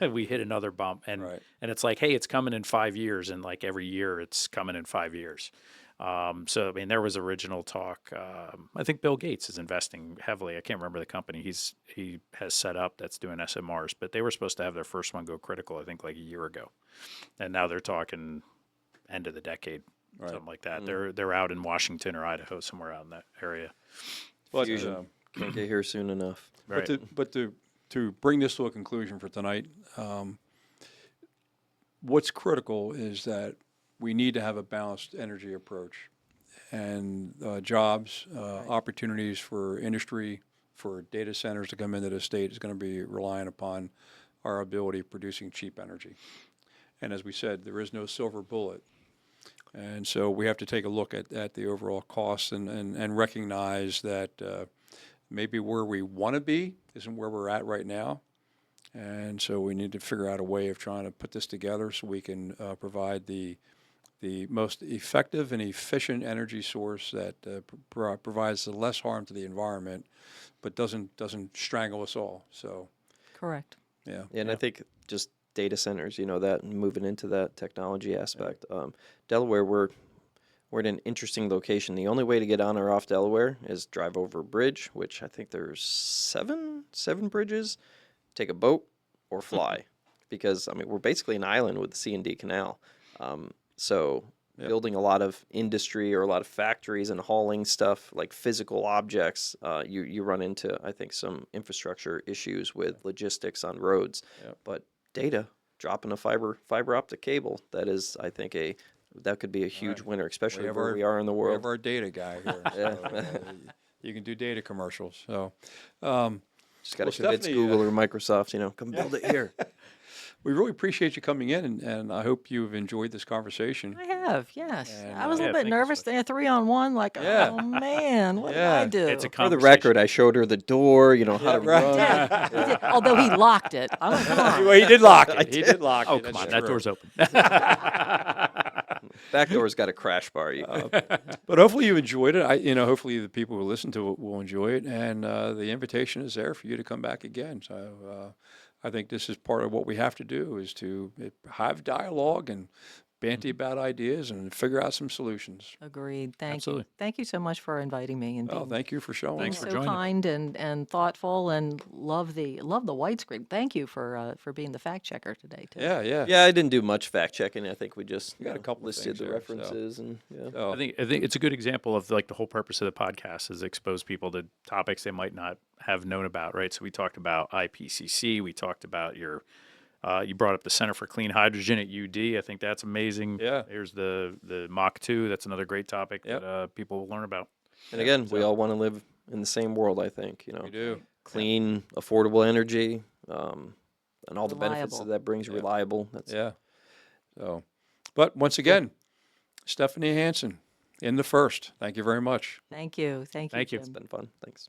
S3: We hit another bump. And
S1: Right.
S3: and it's like, hey, it's coming in 5 years. And like every year it's coming in 5 years. So, I mean, there was original talk. I think Bill Gates is investing heavily. I can't remember the company he has set up that's doing SMRs, but they were supposed to have their first one go critical, I think, like a year ago. And now they're talking end of the decade something like that. They're out in Washington or Idaho, somewhere out in that area.
S1: But,
S4: Fusion can't get here soon enough.
S3: Right.
S1: to bring this to a conclusion for tonight, what's critical is that we need to have a balanced energy approach, and jobs, opportunities for industry, for data centers to come into the state is going to be relying upon our ability of producing cheap energy. And as we said, there is no silver bullet. And so we have to take a look at the overall costs and recognize that maybe where we want to be isn't where we're at right now. And so we need to figure out a way of trying to put this together so we can provide the most effective and efficient energy source that provides the less harm to the environment, but doesn't strangle us all. So,
S2: Correct.
S1: yeah.
S4: And I think just data centers, that and moving into that technology aspect. Delaware, we're in an interesting location. The only way to get on or off Delaware is drive over a bridge, which I think there's seven bridges, take a boat or fly, because we're basically an island with the C&D Canal. So building a lot of industry or a lot of factories and hauling stuff like physical objects, you run into, I think, some infrastructure issues with logistics on roads.
S1: Yep.
S4: But data, dropping a fiber optic cable, that is, I think, that could be a huge winner, especially where we are in the
S1: We
S4: world.
S1: have our data guy here. So, you can do data commercials. So,
S4: Just got to
S1: well,
S4: convince
S1: Stephanie,
S4: Google or Microsoft, come build it here.
S1: we really appreciate you coming in, and I hope you've enjoyed this conversation.
S2: I have, yes.
S1: And,
S2: I was a
S3: yeah,
S2: little bit
S3: thank you
S2: nervous
S3: so
S2: there, 3-on-1, like,
S1: Yeah.
S2: oh man, what did
S1: Yeah.
S2: I do?
S3: It's a
S4: For the
S3: conversation.
S4: record, I showed her the door, how to run.
S2: Yeah, he did, although he locked it. I don't, come on.
S1: Well, he did lock it. He did lock
S3: Oh,
S1: it.
S3: come
S1: That's
S3: on, that
S1: true.
S3: door's open.
S4: Back door's got a crash bar.
S1: But hopefully you enjoyed it. Hopefully the people who listen to it will enjoy it, and the invitation is there for you to come back again. So I think this is part of what we have to do, is to have dialogue and banty about ideas and figure out some solutions.
S2: Agreed. Thank
S3: Absolutely.
S2: you. Thank you so much for inviting me and
S1: Oh,
S2: being
S1: thank you for showing
S3: Thanks
S1: up.
S3: for
S2: so
S3: joining.
S2: kind and thoughtful, and love the widescreen. Thank you for being the fact checker today too.
S1: Yeah, yeah.
S4: Yeah, I didn't do much fact checking. I think we just
S1: got a couple of
S4: listed
S1: things
S4: the
S1: there, so.
S4: references and yeah.
S1: So,
S3: I think it's a good example of like the whole purpose of the podcast is expose people to topics they might not have known about, right? So we talked about IPCC, we talked about you brought up the Center for Clean Hydrogen at UD. I think that's amazing.
S1: Yeah.
S3: Here's the Mach 2. That's another great topic
S1: Yep.
S3: that people will learn about.
S4: And again, we all want to live in the same world. I think
S1: we do.
S4: clean, affordable energy, and all the benefits
S2: Reliable.
S4: that brings. Reliable. That's
S1: Yeah. So, but once again, Stephanie Hansen in the first. Thank you very much.
S2: Thank you. Thank you.
S3: Thank you.
S2: Jim.
S4: been fun. Thanks.